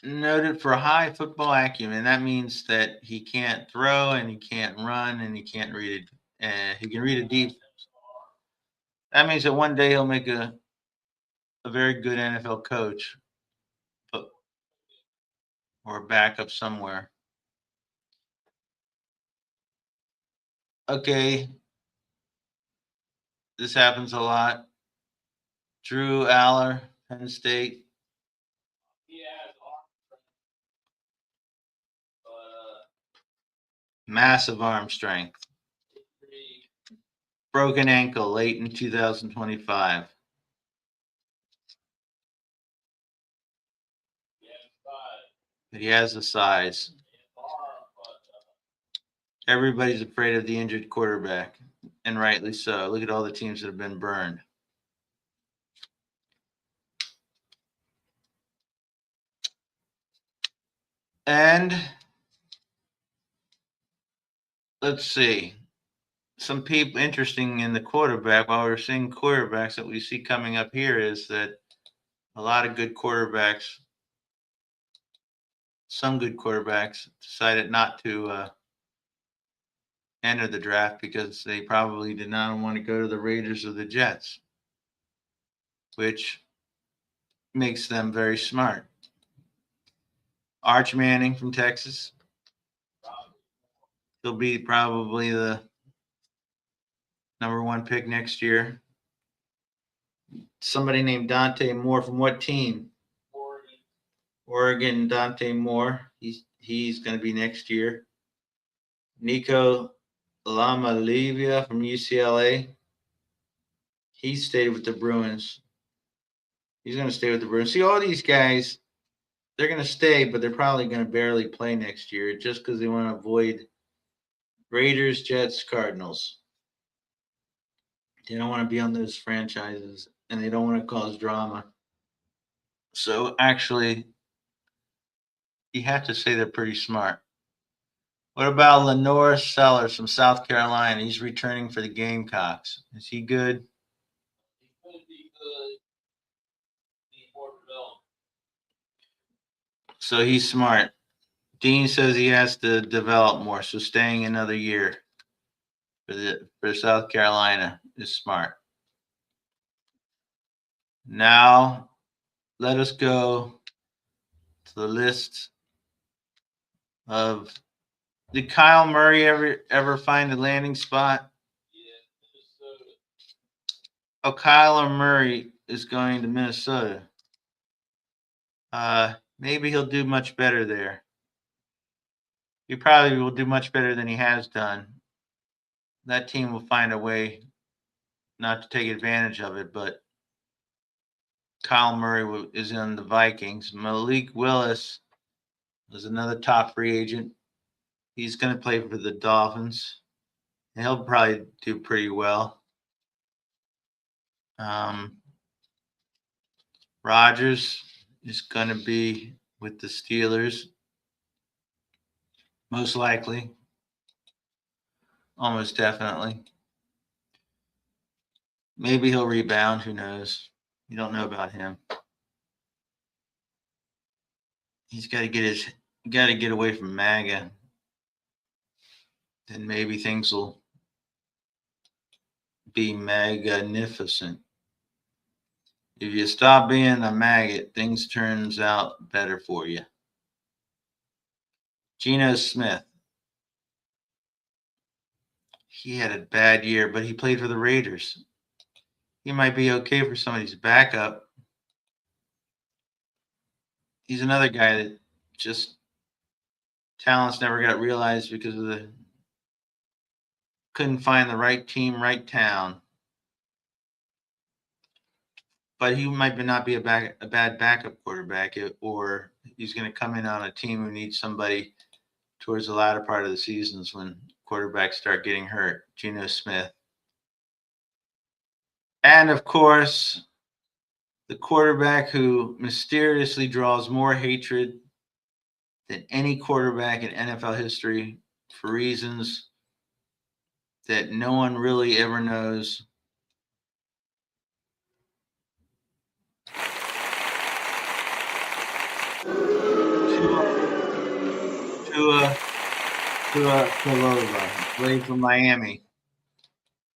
noted for high football acumen. That means that he can't throw and he can't run and he can't read it. He can read a defense. That means that one day he'll make a very good NFL coach or a backup somewhere. Okay. This happens a lot. Drew Aller, Penn State. Massive arm strength. Broken ankle late in 2025. But he has the size. Everybody's afraid of the injured quarterback, and rightly so. Look at all the teams that have been burned. And let's see. Some people interesting in the quarterback, while we're seeing quarterbacks that we see coming up here, is that a lot of good quarterbacks, some good quarterbacks decided not to enter the draft because they probably did not want to go to the Raiders or the Jets, which makes them very smart. Arch Manning from Texas. He'll be probably the number 1 pick next year. Somebody named Dante Moore from what team? Oregon. Dante Moore. He's going to be next year. Nico Lamalivia from UCLA. He stayed with the Bruins. He's going to stay with the Bruins. See, all these guys, they're going to stay, but they're probably going to barely play next year just because they want to avoid Raiders, Jets, Cardinals. They don't want to be on those franchises, and they don't want to cause drama. So actually, you have to say they're pretty smart. What about Lenore Sellers from South Carolina? He's returning for the Gamecocks. Is he good? So he's smart. Dean says he has to develop more, so staying another year for South Carolina is smart. Now, let us go to the list of. Did Kyle Murray ever find a landing spot? Oh, Kyler Murray is going to Minnesota. Maybe he'll do much better there. He probably will do much better than he has done. That team will find a way not to take advantage of it, but Kyle Murray is in the Vikings. Malik Willis is another top free agent. He's going to play for the Dolphins. And he'll probably do pretty well. Rodgers is going to be with the Steelers, most likely, almost definitely. Maybe he'll rebound. Who knows? You don't know about him. He's got to get away from MAGA. Then maybe things will be magnificent. If you stop being a maggot, things turns out better for you. Geno Smith. He had a bad year, but he played for the Raiders. He might be okay for somebody's backup. He's another guy that just talents never got realized because of couldn't find the right team, right town. But he might not be a bad backup quarterback, or he's going to come in on a team who needs somebody towards the latter part of the seasons when quarterbacks start getting hurt. Geno Smith. And, of course, the quarterback who mysteriously draws more hatred than any quarterback in NFL history for reasons that no one really ever knows. Tua Tagovailoa, played for Miami.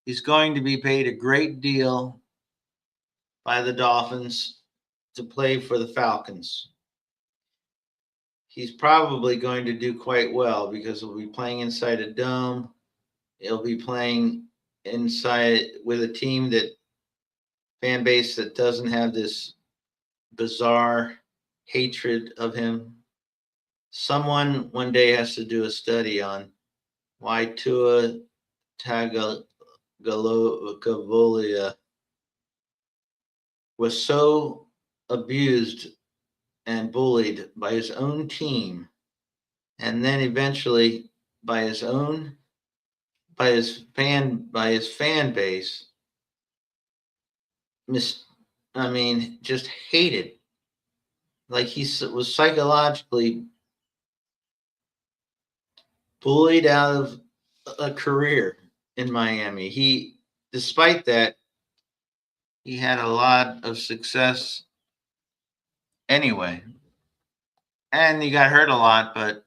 He's going to be paid a great deal by the Dolphins to play for the Falcons. He's probably going to do quite well because he'll be playing inside a dome. He'll be playing inside with a team fan base that doesn't have this bizarre hatred of him. Someone one day has to do a study on why Tua Tagovailoa was so abused and bullied by his own team, and then eventually by his fan base. Just hated. Like he was psychologically bullied out of a career in Miami. Despite that, he had a lot of success anyway. And he got hurt a lot, but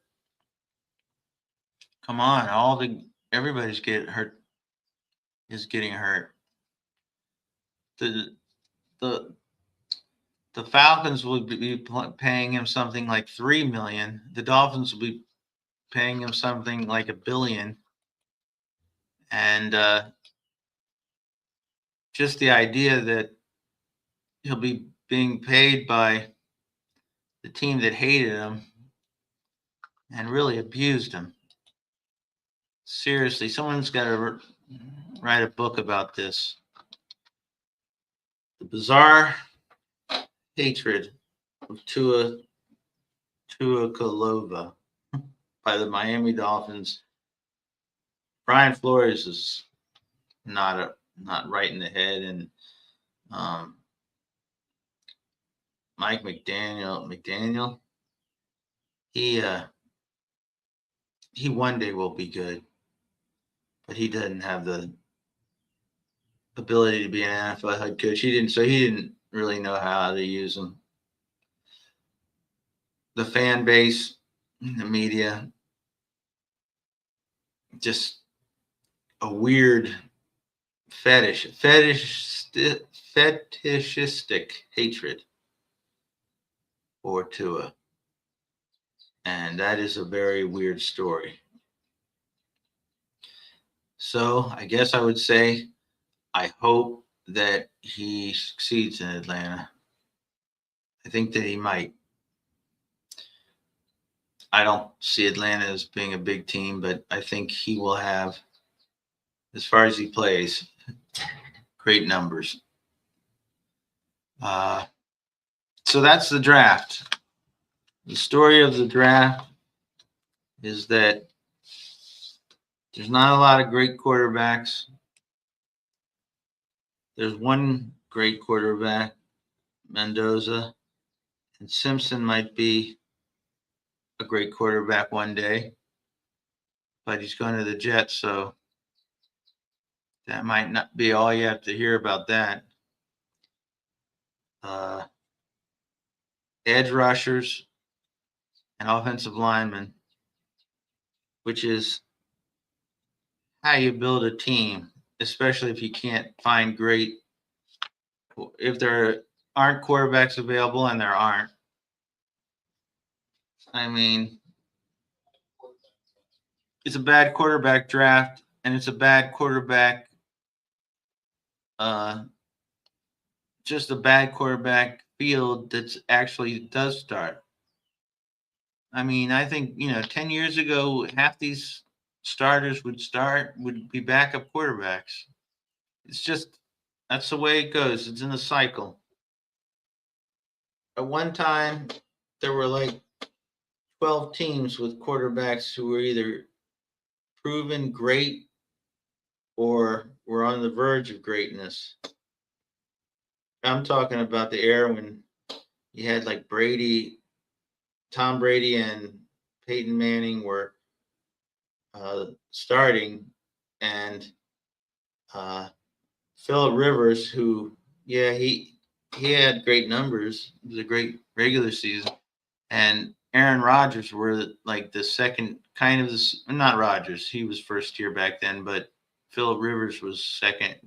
come on, all the everybody's getting hurt. Is getting hurt. The the the Falcons will be paying him something like $3 million. The Dolphins will be paying him something like $1 billion. And just the idea that he'll be being paid by the team that hated him and really abused him. Seriously, someone's got to write a book about this. The bizarre hatred of Tua Tagovailoa by the Miami Dolphins. Brian Flores is not right in the head, and Mike McDaniel, he one day will be good, but he doesn't have the ability to be an NFL head coach. He didn't really know how to use them. The fan base, the media, just a weird fetishistic hatred for Tua. And that is a very weird story. So I guess I would say I hope that he succeeds in Atlanta. I think that he might. I don't see Atlanta as being a big team, but I think he will have, as far as he plays, great numbers. So that's the draft. The story of the draft is that there's not a lot of great quarterbacks. There's one great quarterback, Mendoza, and Simpson might be a great quarterback one day, but he's going to the Jets, so that might not be all you have to hear about that. Edge rushers and offensive linemen, which is how you build a team, especially if you can't find if there aren't quarterbacks available, and there aren't. I mean, it's a bad quarterback draft, and it's a bad quarterback, just a bad quarterback field that actually does start. I mean, I think, 10 years ago, half these starters would be backup quarterbacks. It's just, that's the way it goes. It's in a cycle. At one time, there were like 12 teams with quarterbacks who were either proven great or were on the verge of greatness. I'm talking about the era when you had like Tom Brady and Peyton Manning were starting, and Phillip Rivers, who, he had great numbers. It was a great regular season, and Aaron Rodgers were like the second not Rodgers. He was first tier back then, but Phillip Rivers was second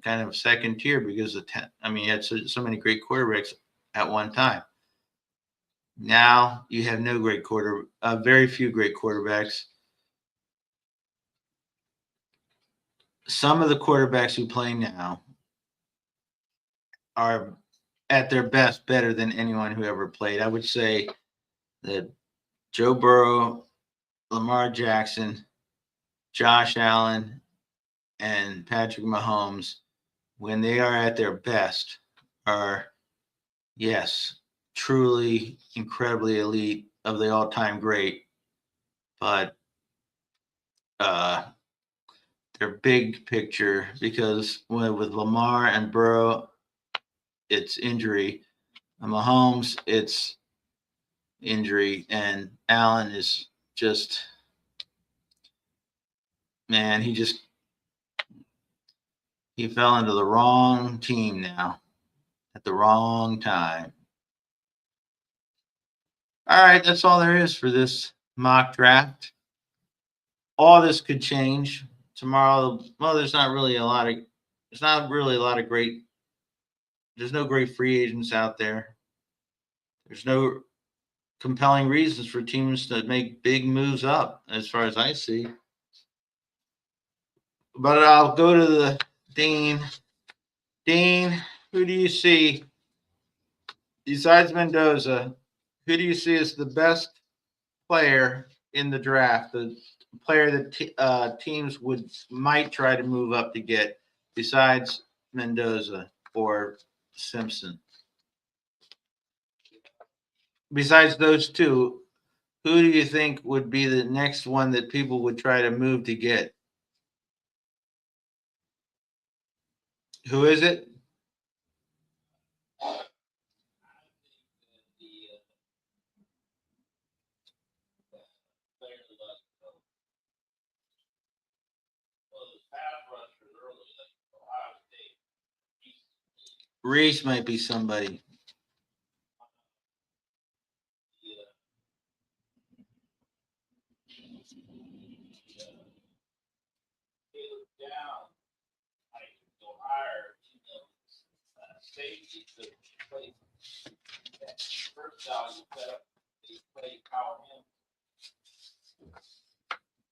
tier because you had so many great quarterbacks at one time. Now you have very few great quarterbacks. Some of the quarterbacks who play now are at their best better than anyone who ever played. I would say that Joe Burrow, Lamar Jackson, Josh Allen, and Patrick Mahomes, when they are at their best, are, yes, truly incredibly elite, of the all-time great. But they're big picture, because with Lamar and Burrow, it's injury. And Mahomes, it's injury. And Allen is just, man, he fell into the wrong team now at the wrong time. All right, that's all there is for this mock draft. All this could change tomorrow. Well, there's not really a lot of great. There's no great free agents out there. There's no compelling reasons for teams to make big moves up, as far as I see. But I'll go to the Dean. Dean, who do you see besides Mendoza? Who do you see as the best player in the draft? The player that teams might try to move up to get, besides Mendoza or Simpson. Besides those two, who do you think would be the next one that people would try to move to get? Who is it? Reese might be somebody.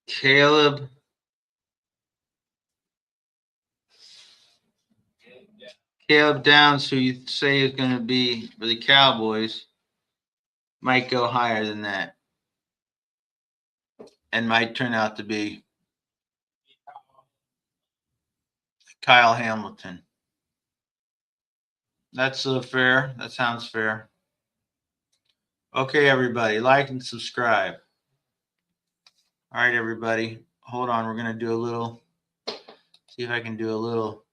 Caleb. Caleb Downs, who you say is going to be for the Cowboys, might go higher than that and might turn out to be Kyle Hamilton. That's fair. That sounds fair. Okay, everybody, like and subscribe. All right, everybody, hold on. We're going to do a little, see if I can do a little.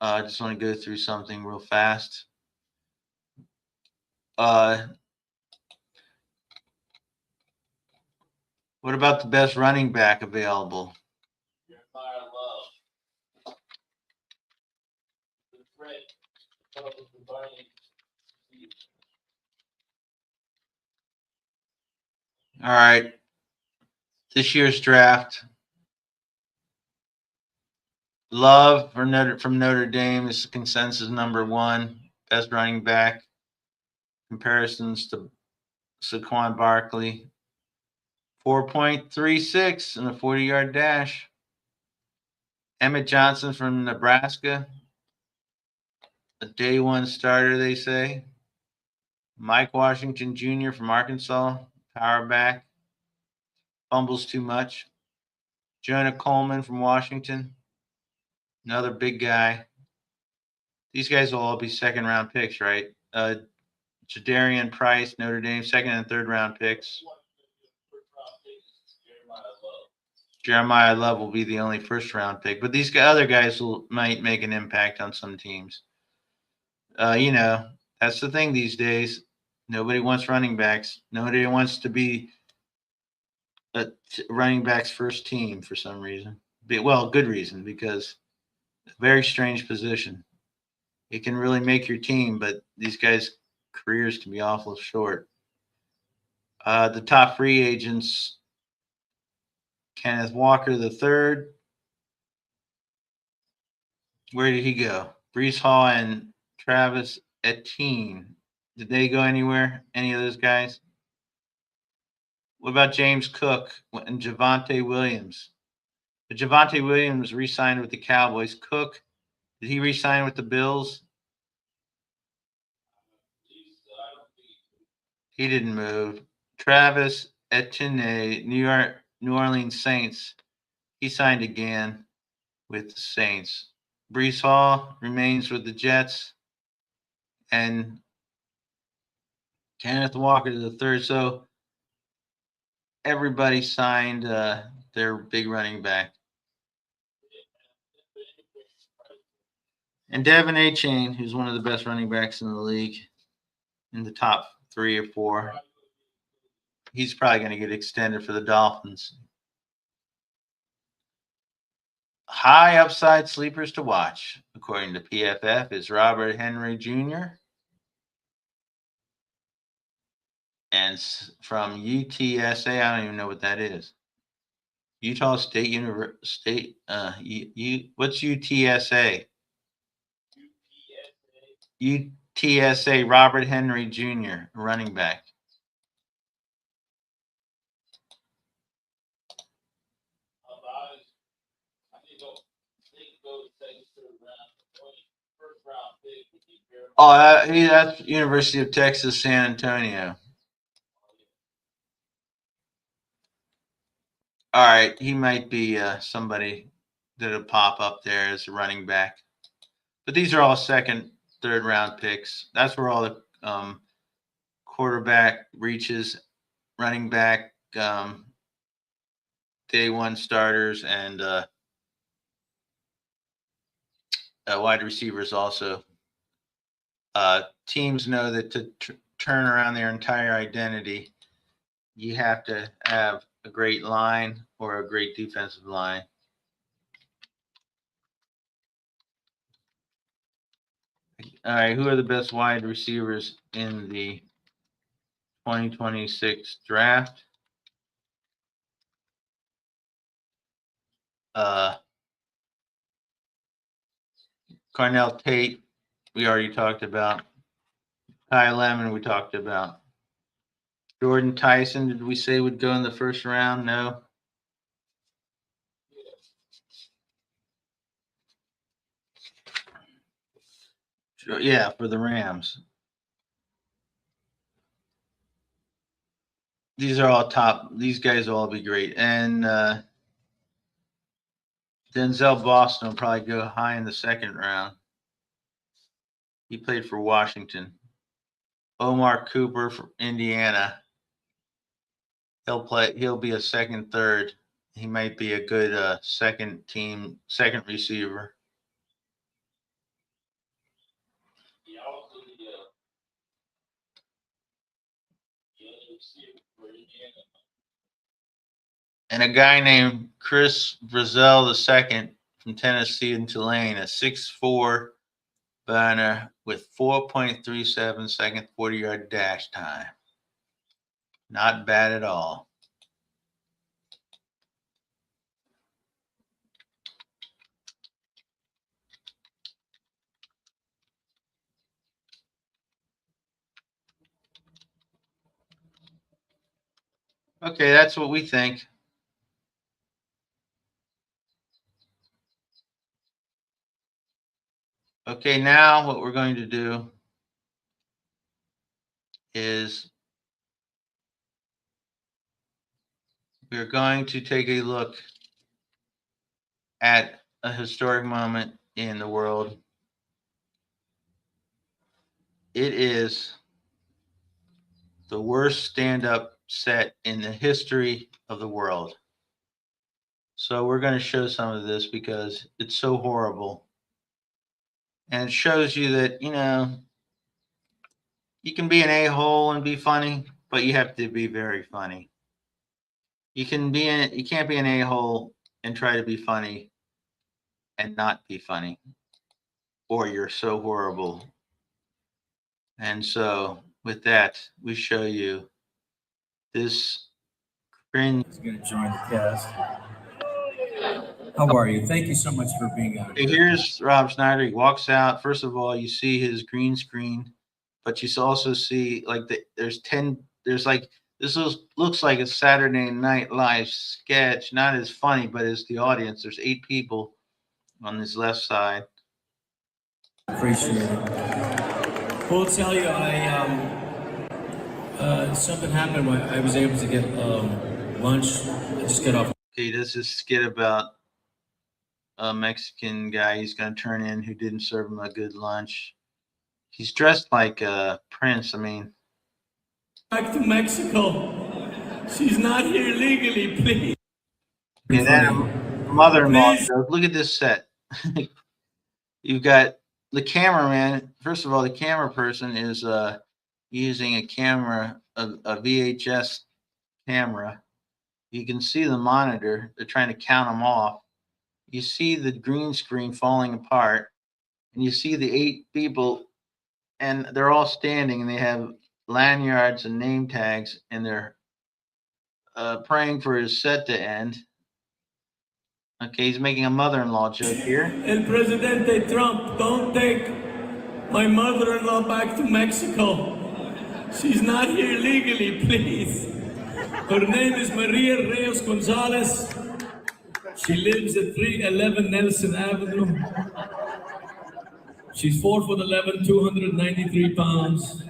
I just want to go through something real fast. What about the best running back available? All right. This year's draft. Love from Notre Dame is consensus number one. Best running back. Comparisons to Saquon Barkley. 4.36 in a 40-yard dash. Emmett Johnson from Nebraska. A day one starter, they say. Mike Washington Jr. from Arkansas. Power back. Fumbles too much. Jonah Coleman from Washington. Another big guy. These guys will all be second-round picks, right? Jadarian Price, Notre Dame, second and third round picks. Jeremiyah Love will be the only first-round pick, but these other guys might make an impact on some teams. That's the thing these days. Nobody wants running backs. Nobody wants to be a running back's first team for some reason. Well, good reason, because very strange position. It can really make your team, but these guys' careers can be awful short. The top free agents: Kenneth Walker III. Where did he go? Brees Hall and Travis Etienne. Did they go anywhere? Any of those guys? What about James Cook and Javonte Williams? Did Javonte Williams re-signed with the Cowboys? Cook, did he re-sign with the Bills? He didn't move. Travis Etienne, New Orleans Saints. He signed again with the Saints. Brees Hall remains with the Jets. And Kenneth Walker the third. So everybody signed their big running back. And Devin Achane, who's one of the best running backs in the league, in the top 3 or 4. He's probably going to get extended for the Dolphins. High upside sleepers to watch, according to PFF, is Robert Henry Jr. And from UTSA, I don't even know what that is. Utah State University. What's UTSA? UTSA Robert Henry Jr., running back. Oh, that's University of Texas, San Antonio. All right, he might be somebody that'll pop up there as a running back. But these are all second, third round picks. That's where all the quarterback reaches, running back, day one starters, and wide receivers also. Teams know that to turn around their entire identity, you have to have a great line or a great defensive line. All right, who are the best wide receivers in the 2026 draft? Carnell Tate, we already talked about. Ty Lemon, we talked about. Jordan Tyson, did we say would go in the first round? No. Yeah, for the Rams. These are all top. These guys will all be great. And Denzel Boston will probably go high in the second round. He played for Washington. Omar Cooper from Indiana. He'll be a second, third. He might be a good second receiver. And a guy named Chris Brazell II from Tennessee and Tulane, a 6'4" burner with 4.37 second 40-yard dash time. Not bad at all. Okay, that's what we think. Okay, now what we're going to do is we're going to take a look at a historic moment in the world. It is the worst stand-up set in the history of the world. So we're going to show some of this because it's so horrible. And it shows you that, you can be an a-hole and be funny, but you have to be very funny. You can't be an a-hole and try to be funny and not be funny, or you're so horrible. And so with that, we show you this cringe. He's going to join the cast. How are you? Thank you so much for being on. Here's Rob Schneider. He walks out. First of all, you see his green screen, but you also see this looks like a Saturday Night Live sketch. Not as funny, but as the audience. There's 8 people on his left side. Appreciate it. Well, I'll tell you, something happened when I was able to get lunch. I just got off. Okay, this is a skit about a Mexican guy he's going to turn in who didn't serve him a good lunch. He's dressed like a prince. I mean, back to Mexico. She's not here legally, please. And then mother-in-law goes, look at this set. You've got the cameraman. First of all, the camera person is using a camera, a VHS camera. You can see the monitor. They're trying to count them off. You see the green screen falling apart, and you see the 8 people, and they're all standing, and they have lanyards and name tags, and they're praying for his set to end. Okay, he's making a mother-in-law joke here. El Presidente Trump, don't take my mother-in-law back to Mexico. She's not here legally, please. Her name is Maria Reyes Gonzalez. She lives at 311 Nelson Avenue. She's 4'11", 293 pounds.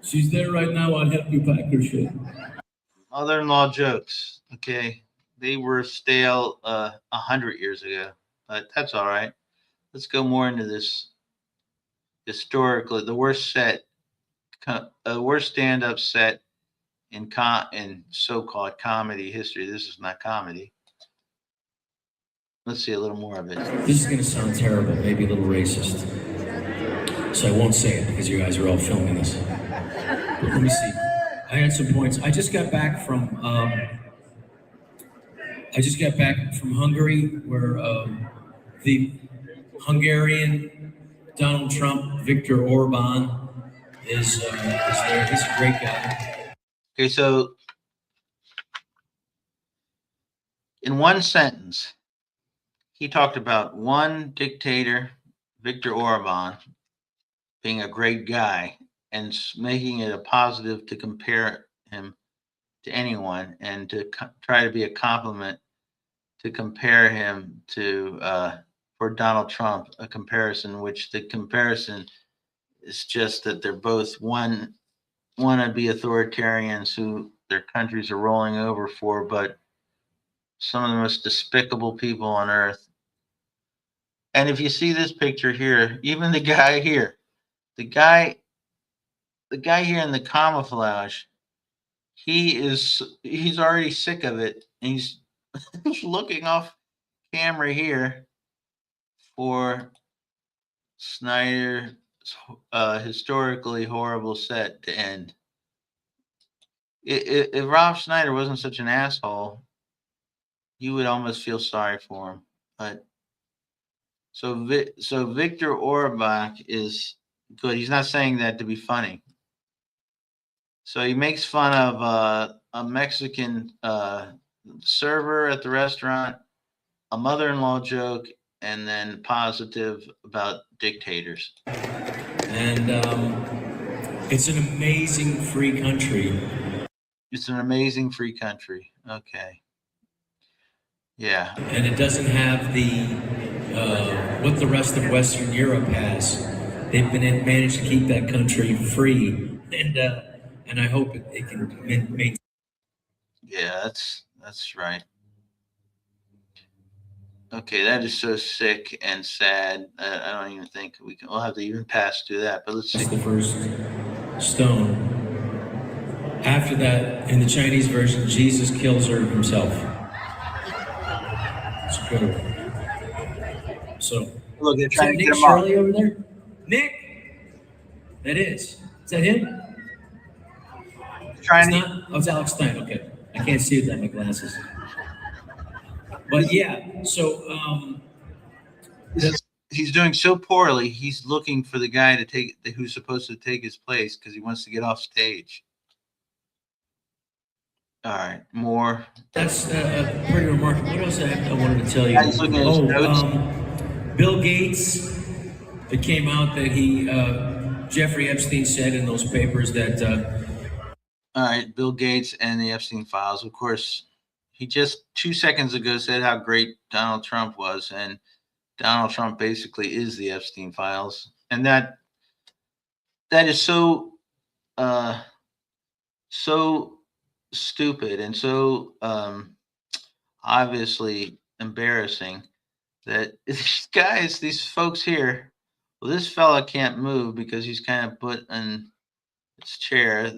She's there right now. I'll help you pack her shit. Mother-in-law jokes. Okay, they were stale 100 years ago, but that's all right. Let's go more into this historically. The worst stand-up set in so-called comedy history. This is not comedy. Let's see a little more of it. This is going to sound terrible, maybe a little racist. So I won't say it because you guys are all filming this. But let me see. I had some points. I just got back from Hungary, where the Hungarian Donald Trump, Viktor Orban, is there. He's a great guy. Okay, so in one sentence, he talked about one dictator, Viktor Orban, being a great guy and making it a positive to compare him to anyone, and to try to be a compliment to compare him to for Donald Trump, a comparison which the comparison is just that they're both wannabe authoritarians who their countries are rolling over for, but some of the most despicable people on earth. And if you see this picture here, even the guy here, the guy here in the camouflage, he's already sick of it. And he's looking off camera here for Snyder's historically horrible set to end. If Rob Schneider wasn't such an asshole, you would almost feel sorry for him. But so Viktor Orban is good. He's not saying that to be funny. So he makes fun of a Mexican server at the restaurant, a mother-in-law joke, and then positive about dictators. And it's an amazing free country. It's an amazing free country. Okay. Yeah. And it doesn't have the what the rest of Western Europe has. They've managed to keep that country free, and I hope it can maintain. Yeah, that's right. Okay, that is so sick and sad. I don't even think we'll have to even pass through that. But let's see. That's the first stone. After that, in the Chinese version, Jesus kills her himself. It's incredible. So, Look, they're is that trying to Nick get him off. Shirley over there? Nick? That is. Is that him? Trying It's to. not? Oh, it's Alex Stein. Okay. I can't see without my glasses. But yeah, so He's doing so poorly. He's looking for the guy who's supposed to take his place because he wants to get off stage. All right, more. that's pretty remarkable. What else I wanted to tell you? Guys, looking at his notes. Bill Gates. It came out that Jeffrey Epstein said in those papers that. All right, Bill Gates and the Epstein files. Of course, he just 2 seconds ago said how great Donald Trump was, and Donald Trump basically is the Epstein files, and that is so stupid and so obviously embarrassing that these folks here. Well, this fella can't move because he's kind of put in his chair.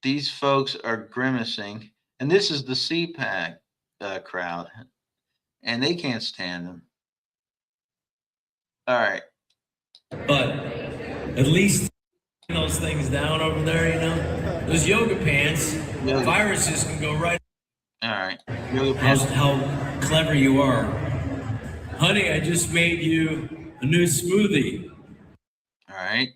These folks are grimacing, and this is the CPAC crowd, and they can't stand him. All right. But at least those things down over there, those yoga pants, viruses can go right. All right. Yoga pants. How clever you are. Honey, I just made you a new smoothie. All right.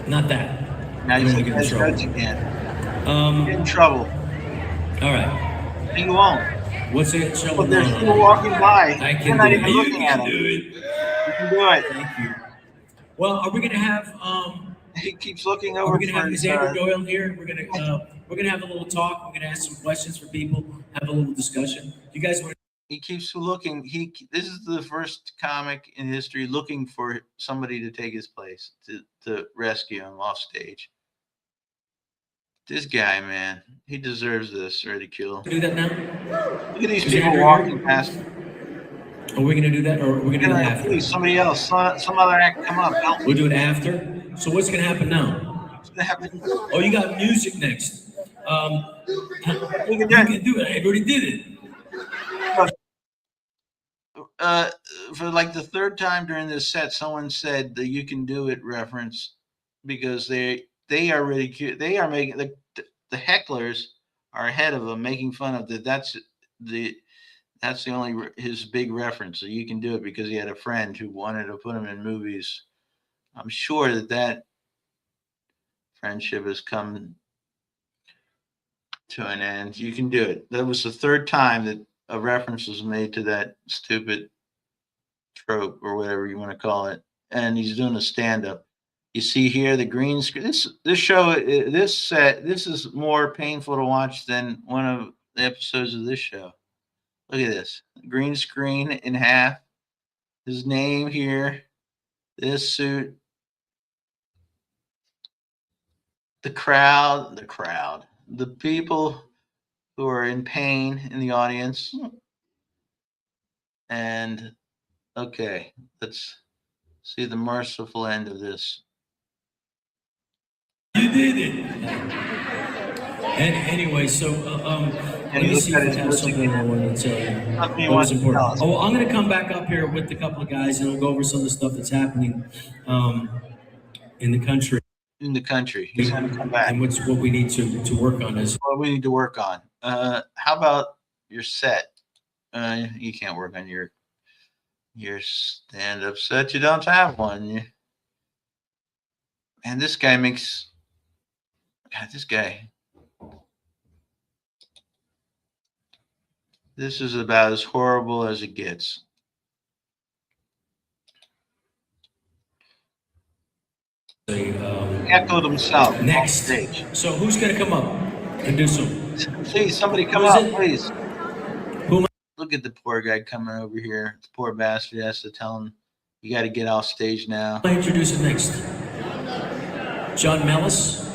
Not that. Now I'm you gonna get in trouble. again. Um, Get in trouble. All right. You won't. What's it showing? But they're No, still no, no. walking by. I You're can not do even it. You looking at can them. do it. You can do it. Thank you. Well, are we gonna have He keeps looking Are over we gonna for have his. Xander Doyle here? We're gonna have a little talk. We're gonna ask some questions for people. Have a little discussion. You guys want? He keeps looking. This is the first comic in history looking for somebody to take his place to rescue him off stage. This guy, man, he deserves this ridicule. Do that now? Look at these Is people Andrew walking here? past. Are we gonna do that, or are we gonna do it after? Please, somebody else, some other act, come up, help me. We'll do it after. So what's gonna happen now? What's gonna happen? Oh, you got music next. You You can do it. I already did it. For like the third time during this set, someone said the "You Can Do It" reference because they are ridiculed. They are making the hecklers are ahead of them, making fun of that. That's the only his big reference. So you can do it because he had a friend who wanted to put him in movies. I'm sure that friendship has come to an end. You can do it. That was the third time that a reference was made to that stupid trope or whatever you want to call it. And he's doing a stand-up. You see here the green screen. This show, this set, this is more painful to watch than one of the episodes of this show. Look at this green screen in half. His name here. This suit. The crowd. The people who are in pain in the audience. And okay, let's see the merciful end of this. You did it. And anyway, so let me see if I have something I want to tell you. That was important. Oh, well, I'm going to come back up here with a couple of guys, and we'll go over some of the stuff that's happening in the country. In the country, he's going to come back. And what we need to work on is what we need to work on. How about your set? You can't work on your stand-up set. You don't have one. And this guy makes. God, this guy. This is about as horrible as it gets. Echoed himself next stage. So who's going to come up and do some? Please, somebody come up, please. Look at the poor guy coming over here. The poor bastard has to tell him, you got to get off stage now. I'll introduce it next. John Mellis.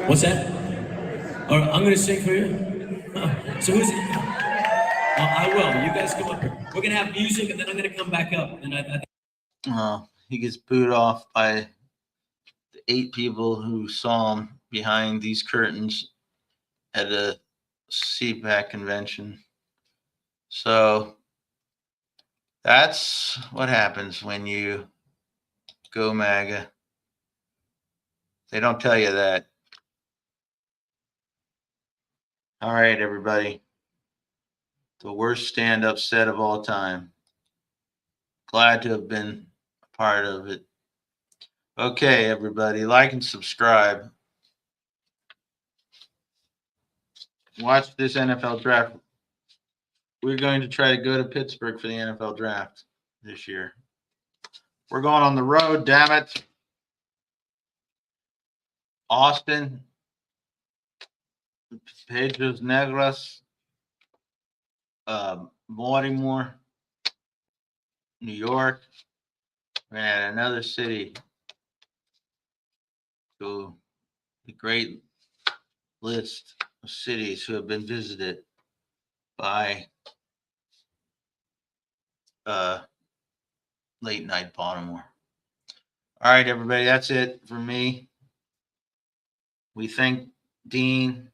What's that? Or I'm going to sing for you. So who's it? I will. You guys come up here. We're going to have music, and then I'm going to come back up. And he gets booed off by the 8 people who saw him behind these curtains at a CPAC convention. So that's what happens when you go MAGA. They don't tell you that. All right, everybody. The worst stand-up set of all time. Glad to have been a part of it. Okay, everybody, like and subscribe. Watch this NFL draft. We're going to try to go to Pittsburgh for the NFL draft this year. We're going on the road, damn it. Austin, Pedros Negras, Baltimore, New York. We're going to add another city to the great list of cities who have been visited by late night Baltimore. All right, everybody, that's it for me. We thank Dean,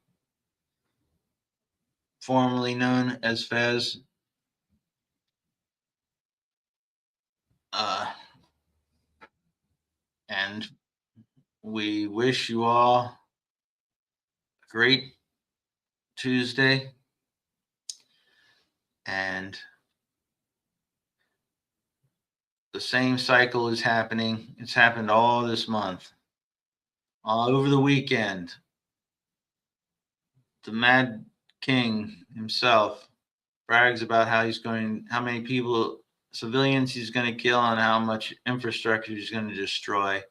formerly known as Fez. And we wish you all a great Tuesday. And the same cycle is happening. It's happened all this month, all over the weekend. The Mad King himself brags about how many people, civilians he's going to kill, and how much infrastructure he's going to destroy.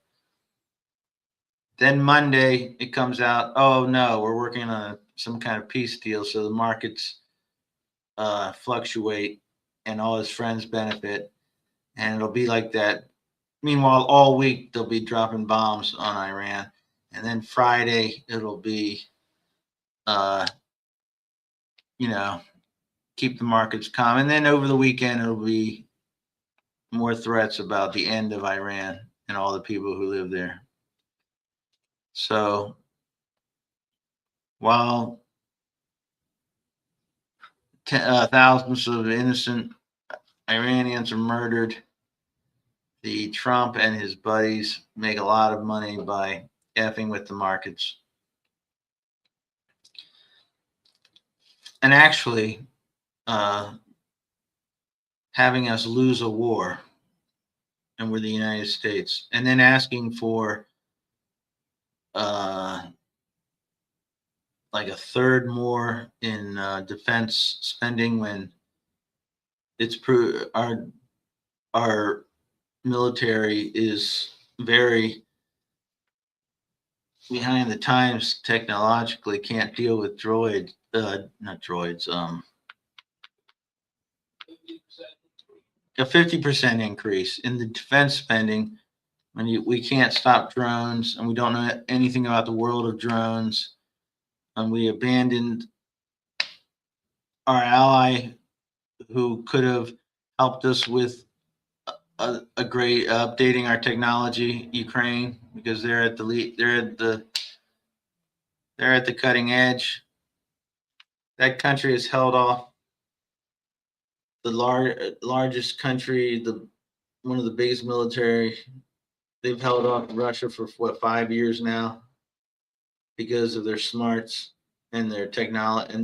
Then Monday it comes out, oh no, we're working on some kind of peace deal, so the markets fluctuate and all his friends benefit, and it'll be like that. Meanwhile, all week they'll be dropping bombs on Iran, and then Friday it'll be, keep the markets calm, and then over the weekend it'll be more threats about the end of Iran and all the people who live there. So while thousands of innocent Iranians are murdered, the Trump and his buddies make a lot of money by effing with the markets. And actually, having us lose a war, and we're the United States, and then asking for like a third more in defense spending when it's our military is very behind the times technologically, can't deal with not droids, a 50% increase in the defense spending when we can't stop drones, and we don't know anything about the world of drones, and we abandoned our ally who could have helped us with a great updating our technology, Ukraine, because they're at the cutting edge. That country has held off the largest country, one of the biggest military. They've held off Russia for 5 years now because of their smarts and their technology and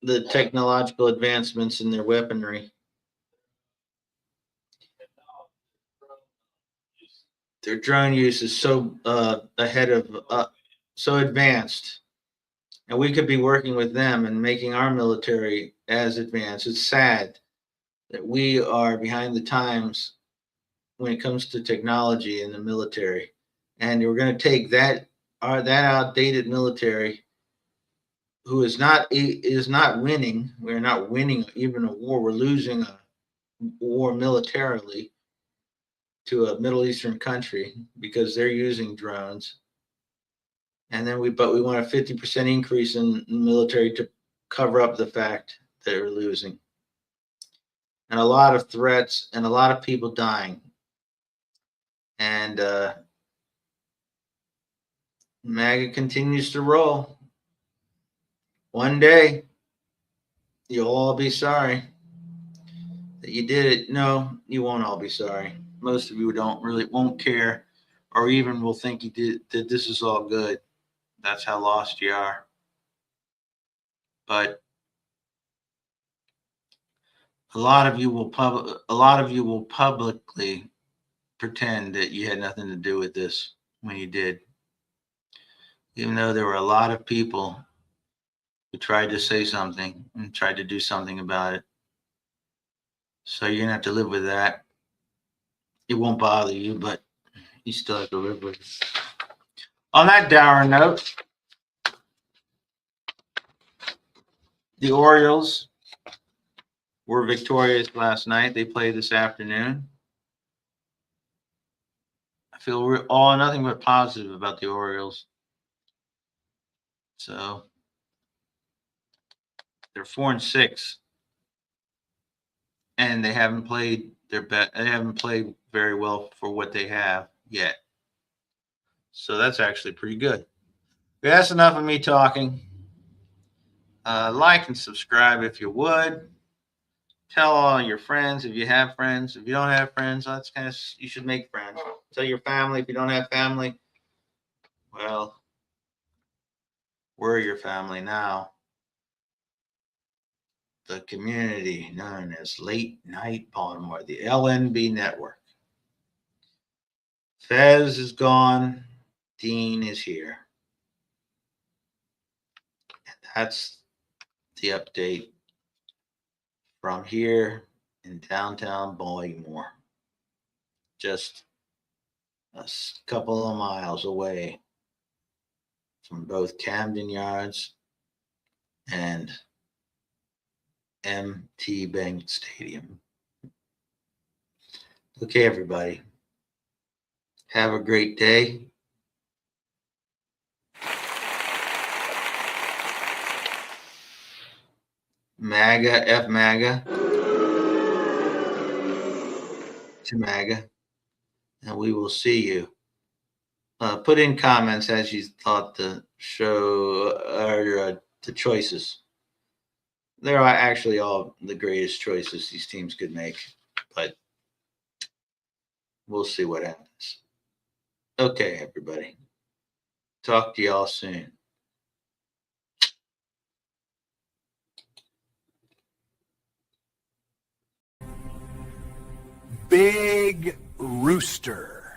the technological advancements in their weaponry. Their drone use is so ahead of so advanced, and we could be working with them and making our military as advanced. It's sad that we are behind the times when it comes to technology in the military, and we're going to take that outdated military, who is not winning. We're not winning even a war. We're losing a war militarily to a Middle Eastern country because they're using drones. And then we want a 50% increase in the military to cover up the fact that we're losing. And a lot of threats and a lot of people dying. And MAGA continues to roll. One day, you'll all be sorry that you did it. No, you won't all be sorry. Most of you won't care, or even will think you did that. This is all good. That's how lost you are. But a lot of you will publicly pretend that you had nothing to do with this when you did, even though there were a lot of people who tried to say something and tried to do something about it. So you're gonna have to live with that. It won't bother you, but you still have to live with it. On that dour note, the Orioles were victorious last night. They played this afternoon. I feel nothing but positive about the Orioles. So they're 4-6, and they haven't played their best. They haven't played very well for what they have yet. So that's actually pretty good. But that's enough of me talking. Like and subscribe if you would. Tell all your friends if you have friends. If you don't have friends, you should make friends. Tell your family if you don't have family. Well, we're your family now. The community known as Late Night Baltimore, the LNB network. Fez is gone. Dean is here. that's the update from here in downtown Baltimore. Just a couple of miles away from both Camden Yards and MT Bank Stadium. Okay, everybody. Have a great day. MAGA, F MAGA to MAGA. And we will see you. Put in comments as you thought the show or the choices. They're actually all the greatest choices these teams could make, but we'll see what happens. Okay, everybody. Talk to y'all soon. Big Rooster.